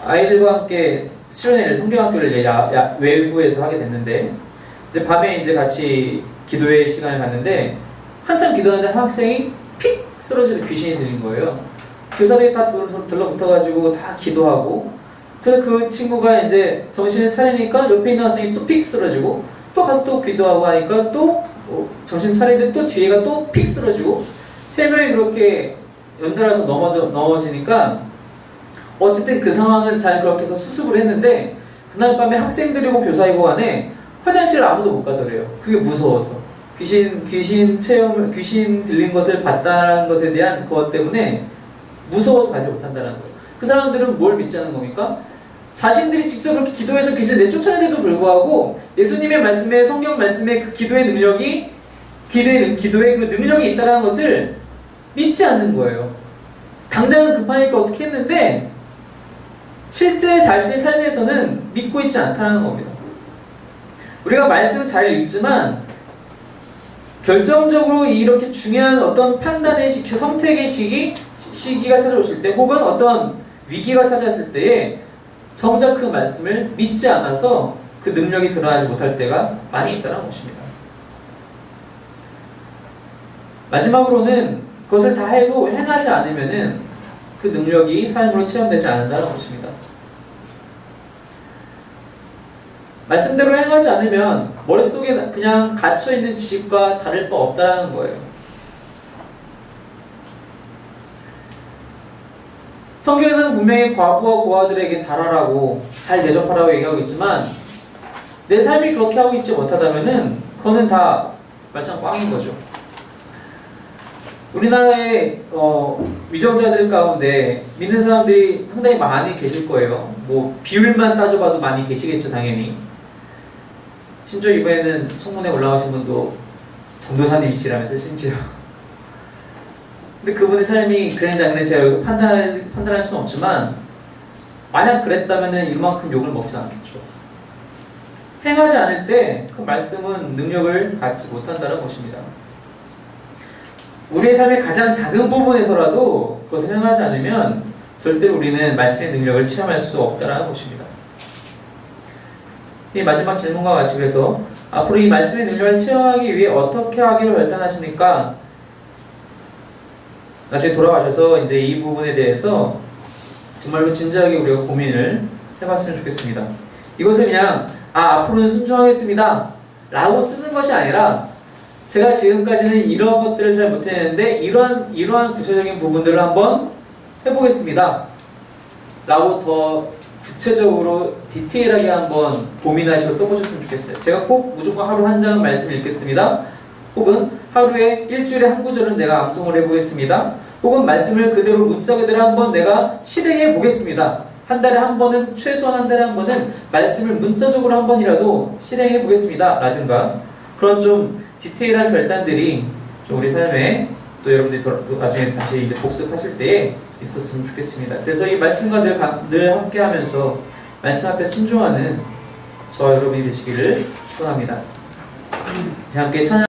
아이들과 함께 수련회를 성경학교를 외부에서 하게 됐는데 이제 밤에 이제 같이 기도회 시간을 갖는데 한참 기도하는데 한 학생이 픽 쓰러져서 귀신이 들린 거예요. 교사들이 다 들러붙어가지고 다 기도하고 그래서 그 친구가 이제 정신을 차리니까 옆에 있는 학생이 또 픽 쓰러지고 또 가서 또 기도하고 하니까 또 정신 차리는데 또 뒤에가 또 픽 쓰러지고 세 명이 그렇게 연달아서 넘어지니까 어쨌든 그 상황은 잘 그렇게 해서 수습을 했는데 그날 밤에 학생들이고 교사이고 간에 화장실을 아무도 못 가더래요. 그게 무서워서. 귀신 체험을, 귀신 들린 것을 봤다는 것에 대한 그것 때문에 무서워서 가지 못한다는 거예요. 그 사람들은 뭘 믿자는 겁니까? 자신들이 직접 그렇게 기도해서 귀신을 내쫓아내도 불구하고 예수님의 말씀에, 성경 말씀에 그 기도의 능력이, 기도의 그 능력이 있다는 것을 믿지 않는 거예요. 당장은 급하니까 어떻게 했는데 실제 자신의 삶에서는 믿고 있지 않다는 겁니다. 우리가 말씀을 잘 읽지만 결정적으로 이렇게 중요한 어떤 판단의 시기, 선택의 시기가 찾아오실 때, 혹은 어떤 위기가 찾아왔을 때에 정작 그 말씀을 믿지 않아서 그 능력이 드러나지 못할 때가 많이 있다는 것입니다. 마지막으로는 그것을 다 해도 행하지 않으면은 그 능력이 삶으로 체험되지 않는다는 것입니다. 말씀대로 행하지 않으면 머릿속에 그냥 갇혀있는 지식과 다를 바 없다는 거예요. 성경에서는 분명히 과부와 고아들에게 잘하라고, 잘 대접하라고 얘기하고 있지만 내 삶이 그렇게 하고 있지 못하다면은 그거는 다 말짱 꽝인 거죠. 우리나라의 위정자들 가운데 믿는 사람들이 상당히 많이 계실 거예요. 뭐 비율만 따져봐도 많이 계시겠죠, 당연히. 심지어 이번에는 청문회 올라가신 분도 전도사님이시라면서 심지어. 근데 그분의 삶이 그랬는지 안 그랬는지 제가 여기서 판단할 수는 없지만 만약 그랬다면 이만큼 욕을 먹지 않겠죠. 행하지 않을 때 그 말씀은 능력을 갖지 못한다는 것입니다. 우리의 삶의 가장 작은 부분에서라도 그것을 행하지 않으면 절대로 우리는 말씀의 능력을 체험할 수 없다는 것입니다. 이 마지막 질문과 같이, 그래서 앞으로 이 말씀의 능력을 체험하기 위해 어떻게 하기로 결단하십니까? 나중에 돌아가셔서 이제 이 부분에 대해서 정말로 진지하게 우리가 고민을 해봤으면 좋겠습니다. 이것을 그냥 앞으로는 순종하겠습니다 라고 쓰는 것이 아니라, 제가 지금까지는 이런 것들을 잘 못했는데 이러한 구체적인 부분들을 한번 해보겠습니다 라고 더 구체적으로 디테일하게 한번 고민하시고 써보셨으면 좋겠어요. 제가 꼭 무조건 하루 한 장 말씀을 읽겠습니다, 혹은 하루에 일주일에 한 구절은 내가 암송을 해보겠습니다, 혹은 말씀을 그대로 문자 그대로 한번 내가 실행해 보겠습니다, 한 달에 한 번은, 최소한 한 달에 한 번은 말씀을 문자적으로 한 번이라도 실행해 보겠습니다 라든가, 그런 좀 디테일한 결단들이 좀 우리 삶에 또 여러분들이 나중에 다시 이제 복습하실 때에 있었으면 좋겠습니다. 그래서 이 말씀과 늘 함께 하면서 말씀 앞에 순종하는 저와 여러분이 되시기를 축원합니다. 함께 찬양